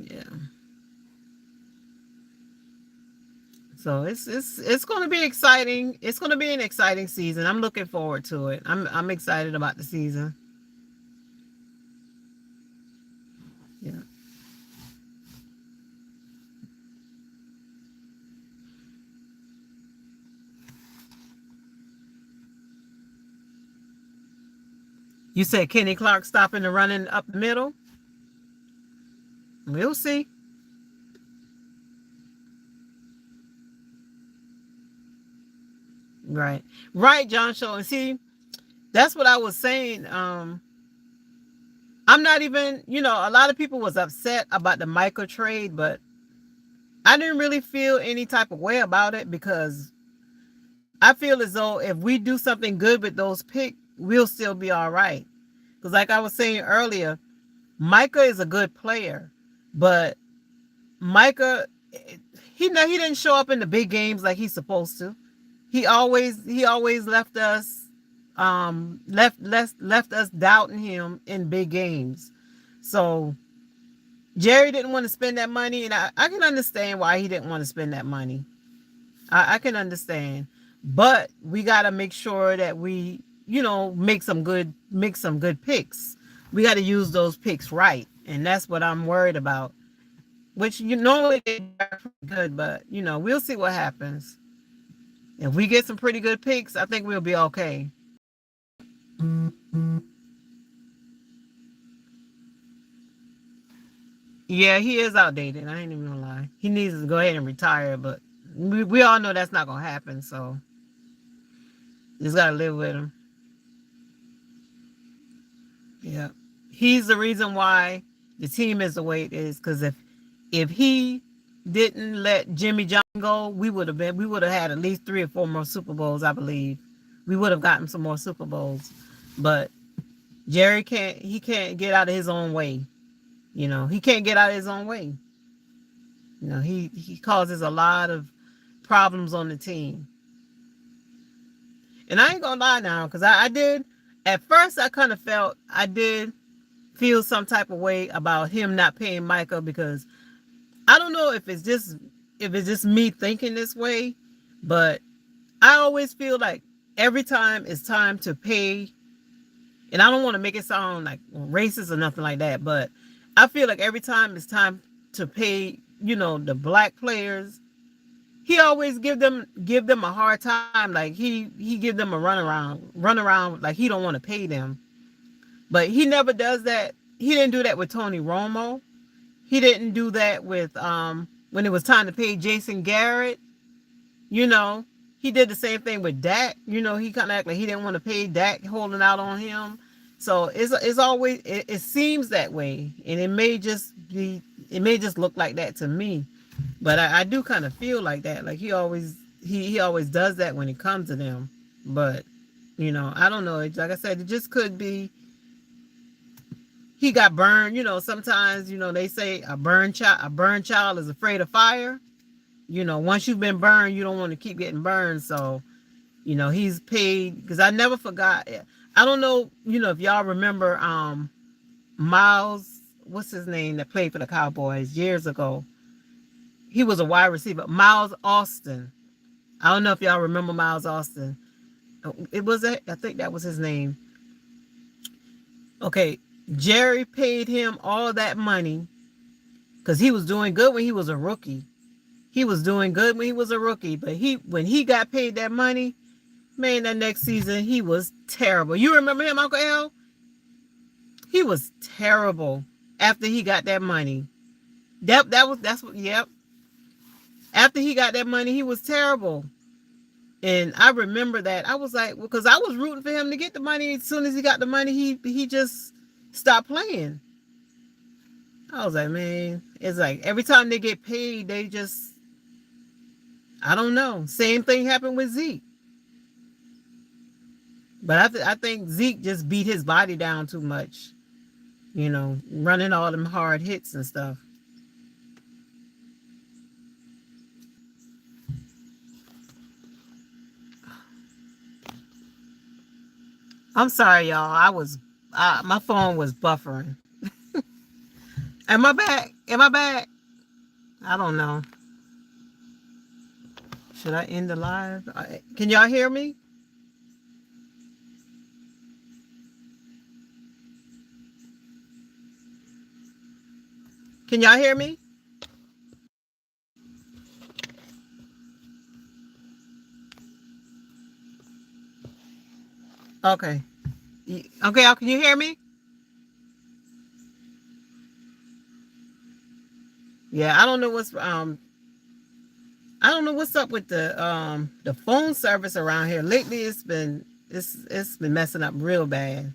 Yeah. So it's going to be exciting. It's going to be an exciting season. I'm looking forward to it. I'm excited about the season. Yeah. You said Kenny Clark stopping the running up the middle. We'll see. Right. Right, John Show. And see, that's what I was saying. I'm not even, a lot of people was upset about the Michael trade, but I didn't really feel any type of way about it because I feel as though if we do something good with those picks, we'll still be all right. Because like I was saying earlier, Micah is a good player, but Micah, he didn't show up in the big games like he's supposed to. He always left us left us doubting him in big games. So Jerry didn't want to spend that money, and I can understand why he didn't want to spend that money. I can understand, but we got to make sure that we, make some good picks. We got to use those picks right, and that's what I'm worried about. Which normally they're good, but we'll see what happens. If we get some pretty good picks, I think we'll be okay. Yeah, he is outdated. I ain't even gonna lie. He needs to go ahead and retire, but we all know that's not gonna happen. So just gotta live with him. Yeah, he's the reason why the team is the way it is. Because if he didn't let Jimmy John go, we would have had at least 3 or 4 more Super Bowls. I believe we would have gotten some more Super Bowls. But Jerry can't get out of his own way. He can't get out of his own way. He causes a lot of problems on the team. And I ain't gonna lie now, because I did at first I did feel some type of way about him not paying Michael, because I don't know if it's just me thinking this way, but I always feel like every time it's time to pay, and I don't want to make it sound like racist or nothing like that, but I feel like every time it's time to pay, the black players, he always give them a hard time. Like he give them a run around like he don't want to pay them. But he never does that. He didn't do that with Tony Romo. He didn't do that with when it was time to pay Jason Garrett. You know, he did the same thing with Dak. He kind of act like he didn't want to pay Dak, holding out on him. So it's always it seems that way, and it may just look like that to me, but I do kind of feel like that. Like he always does that when it comes to them. But I don't know. Like I said, it just could be he got burned. Sometimes they say a burned child is afraid of fire. Once you've been burned, you don't want to keep getting burned. So he's paid, because I never forgot. I don't know, if y'all remember Miles, what's his name, that played for the Cowboys years ago. He was a wide receiver, Miles Austin. I don't know if y'all remember Miles Austin. I think that was his name. Okay, Jerry paid him all that money because he was doing good when he was a rookie. He was doing good when he was a rookie, but when he got paid that money, man, that next season he was terrible. You remember him, Uncle L? He was terrible after he got that money. That's what. Yep. After he got that money, he was terrible. And I remember that. I was like, because I was rooting for him to get the money. As soon as he got the money, he just stopped playing. I was like, man, it's like every time they get paid, they just, I don't know. Same thing happened with Zeke. But I think Zeke just beat his body down too much, running all them hard hits and stuff. I'm sorry, y'all. My phone was buffering. Am I back? Am I back? I don't know. Should I end the live? Can y'all hear me? Can y'all hear me? Okay. Okay, can you hear me? Yeah, I don't know what's up with the phone service around here. Lately it's been messing up real bad.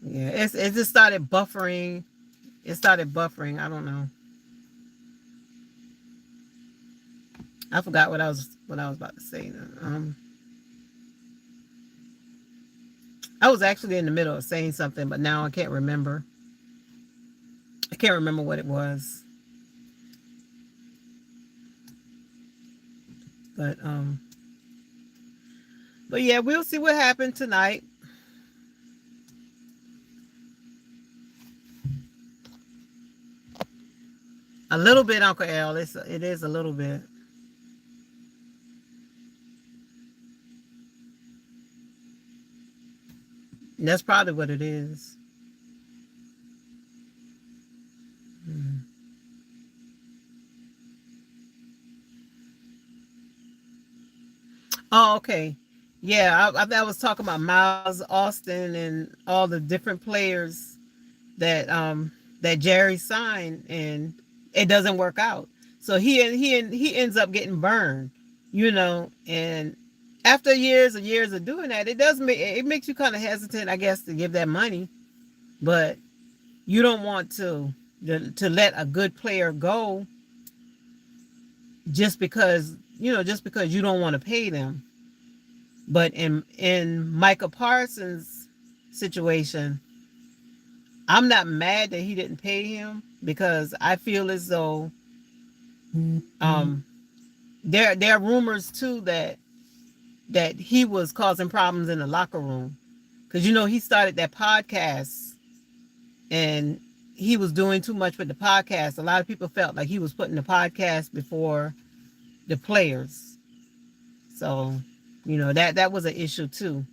Yeah, it just started buffering. It started buffering. I don't know. I forgot what I was about to say. I was actually in the middle of saying something, but now I can't remember. I can't remember what it was. But but yeah, we'll see what happened tonight. A little bit, Uncle L. It is a little bit. And that's probably what it is. Mm. Oh, okay. Yeah, I was talking about Miles Austin and all the different players that Jerry signed, and it doesn't work out. So he ends up getting burned, and after years and years of doing that, it makes you kind of hesitant, I guess, to give that money. But you don't want to let a good player go just because you don't want to pay them. But in Micah Parsons' situation, I'm not mad that he didn't pay him, because I feel as though um there are rumors too that he was causing problems in the locker room, because he started that podcast, and he was doing too much with the podcast. A lot of people felt like he was putting the podcast before the players. So, that was an issue too,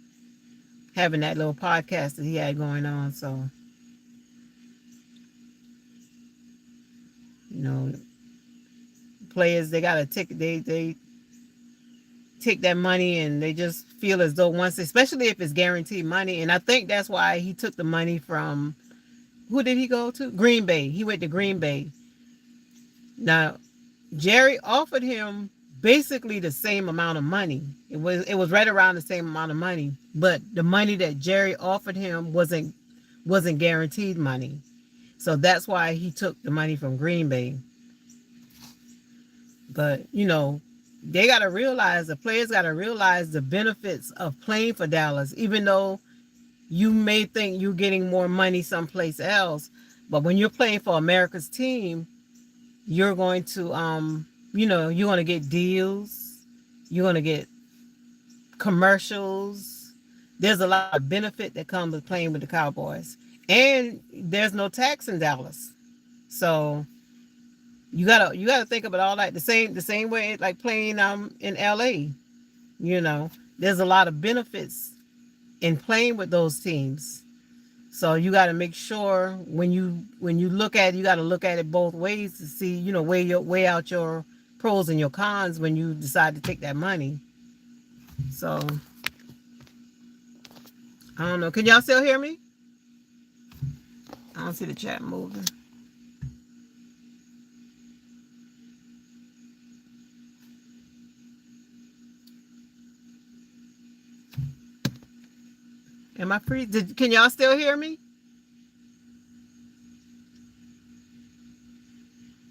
having that little podcast that he had going on. So, you know, players, they gotta they take that money, and they just feel as though, once, especially if it's guaranteed money. And I think that's why he took the money from, who did he go to? Green Bay. He went to Green Bay. Now, Jerry offered him basically the same amount of money. It was right around the same amount of money, but the money that Jerry offered him wasn't guaranteed money. So that's why he took the money from Green Bay. But the players got to realize the benefits of playing for Dallas, even though you may think you're getting more money someplace else. But when you're playing for America's team, you're going to you're going to get deals, you're going to get commercials. There's a lot of benefit that comes with playing with the Cowboys, and there's no tax in Dallas. So you gotta think about all that, the same way like playing in LA. There's a lot of benefits in playing with those teams. So you got to make sure, when you look at it, you got to look at it both ways to see, weigh out your pros and your cons when you decide to take that money. So I don't know. Can y'all still hear me? I don't see the chat moving. Am I free? Can y'all still hear me?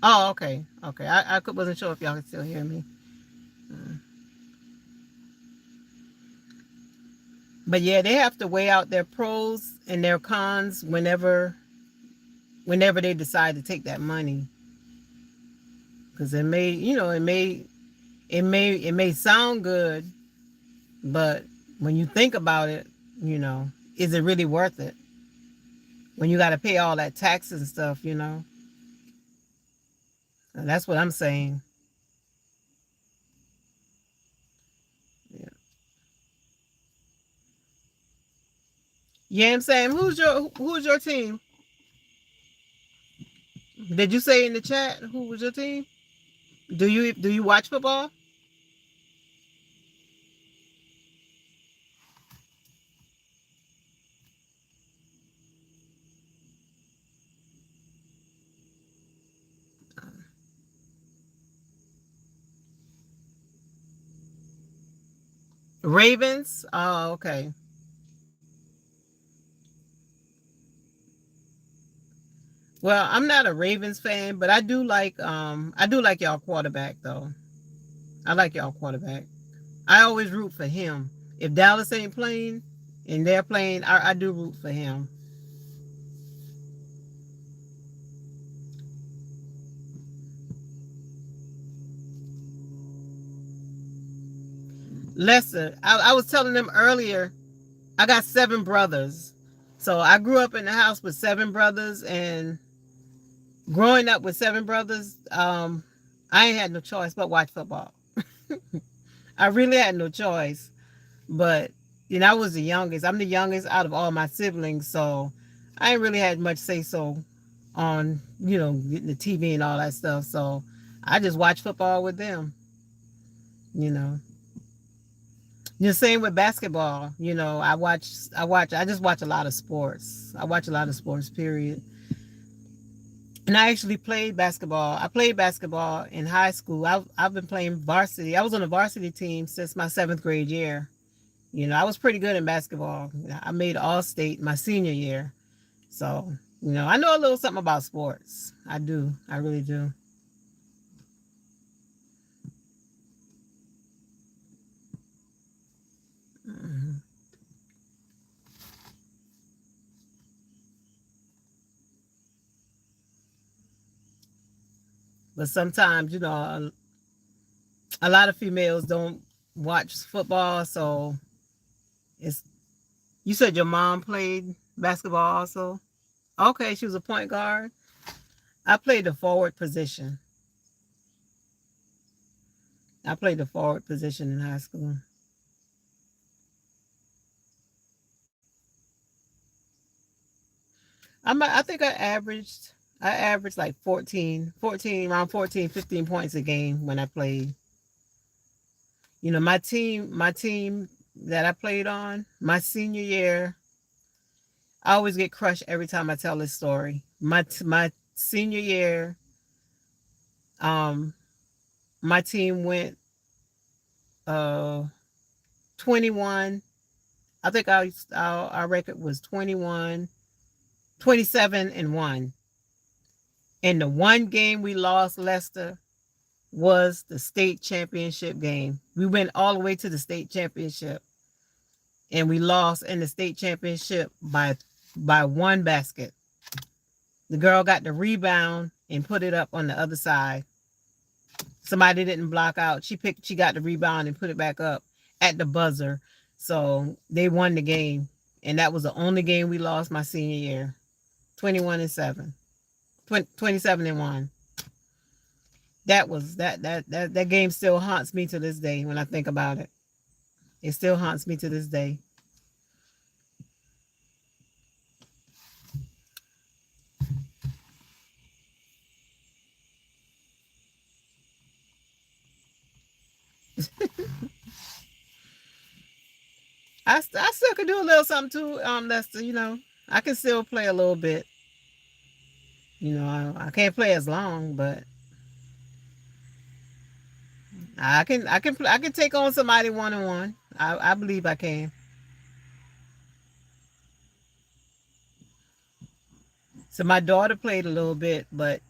Oh, okay. Okay. Wasn't sure if y'all could still hear me. Mm. But yeah, they have to weigh out their pros and their cons whenever they decide to take that money. Because it may sound good, but when you think about it, you know, is it really worth it? When you got to pay all that taxes and stuff, And that's what I'm saying. Yeah. Yeah, I'm saying, who's your team? Did you say in the chat who was your team? Do you watch football? Ravens? Oh, okay. Well, I'm not a Ravens fan, but I do like y'all quarterback though. I like y'all quarterback. I always root for him. If Dallas ain't playing and they're playing, I do root for him. Lester, I was telling them earlier, I got 7 brothers. So I grew up in the house with 7 brothers, and growing up with 7 brothers, I ain't had no choice but watch football. I really had no choice. But I was the youngest. I'm the youngest out of all my siblings, so I ain't really had much say so on getting the TV and all that stuff. So I just watch football with them. You know, the same with basketball. I just watch a lot of sports. I watch a lot of sports. Period. And I actually played basketball. I played basketball in high school. I've been playing varsity. I was on a varsity team since my 7th grade year. I was pretty good in basketball. I made all state my senior year. So, I know a little something about sports. I do. I really do. Mhm. But sometimes, a lot of females don't watch football. So it's, you said your mom played basketball also? Okay, she was a point guard. I played the forward position. I played the forward position in high school. I think I averaged like 14, around 14, 15 points a game when I played. My team that I played on, my senior year, I always get crushed every time I tell this story. My senior year, um, my team went 21. I think our record was 21, 27-1. And the one game we lost, Lester, was the state championship game. We went all the way to the state championship, and we lost in the state championship by one basket. The girl got the rebound and put it up on the other side. Somebody didn't block out. She got the rebound and put it back up at the buzzer. So they won the game. And that was the only game we lost my senior year. 21-7. 27-1. That game still haunts me to this day when I think about it. It still haunts me to this day. I still could do a little something too, Lester. I can still play a little bit. I can't play as long, but I can take on somebody 1-on-1. I believe I can. So my daughter played a little bit, but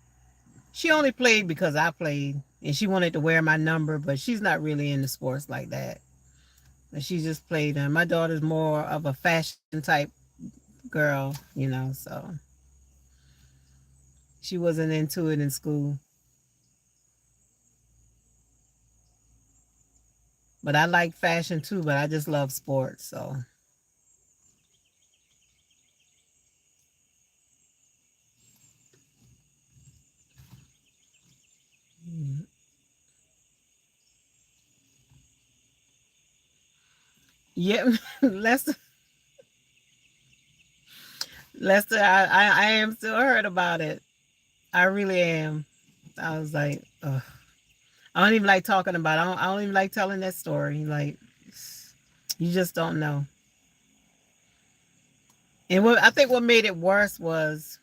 she only played because I played, and she wanted to wear my number, but she's not really into sports like that. But she just played, and my daughter's more of a fashion type girl, so she wasn't into it in school. But I like fashion too, but I just love sports, so. Yeah, Lester, Lester, I am still hurt about it. I really am. I was like, ugh. I don't even like talking about it. I don't even like telling that story. Like, you just don't know. And I think what made it worse was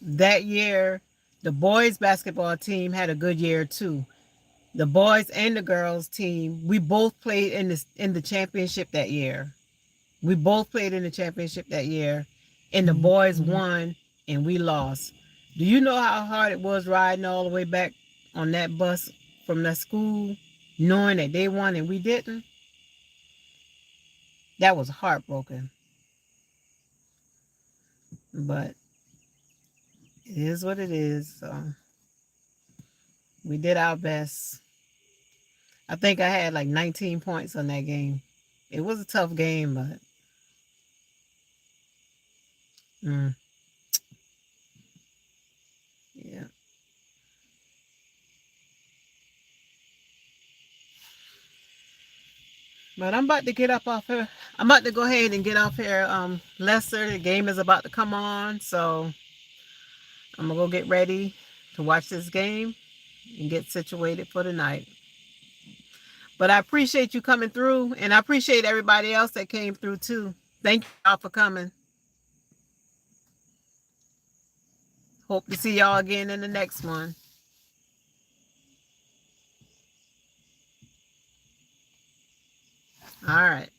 that year, the boys basketball team had a good year too. The boys and the girls team, we both played in the championship that year. We both played in the championship that year, and the boys won and we lost. Do you know how hard it was riding all the way back on that bus from that school, knowing that they won and we didn't? That was heartbroken. But it is what it is. So we did our best. I think I had like 19 points on that game. It was a tough game, but mm, yeah. But I'm about to get up off here. I'm about to go ahead and get off here. Lester, the game is about to come on, so I'm gonna go get ready to watch this game and get situated for the night. But I appreciate you coming through, and I appreciate everybody else that came through too. Thank you all for coming. Hope to see y'all again in the next one. All right.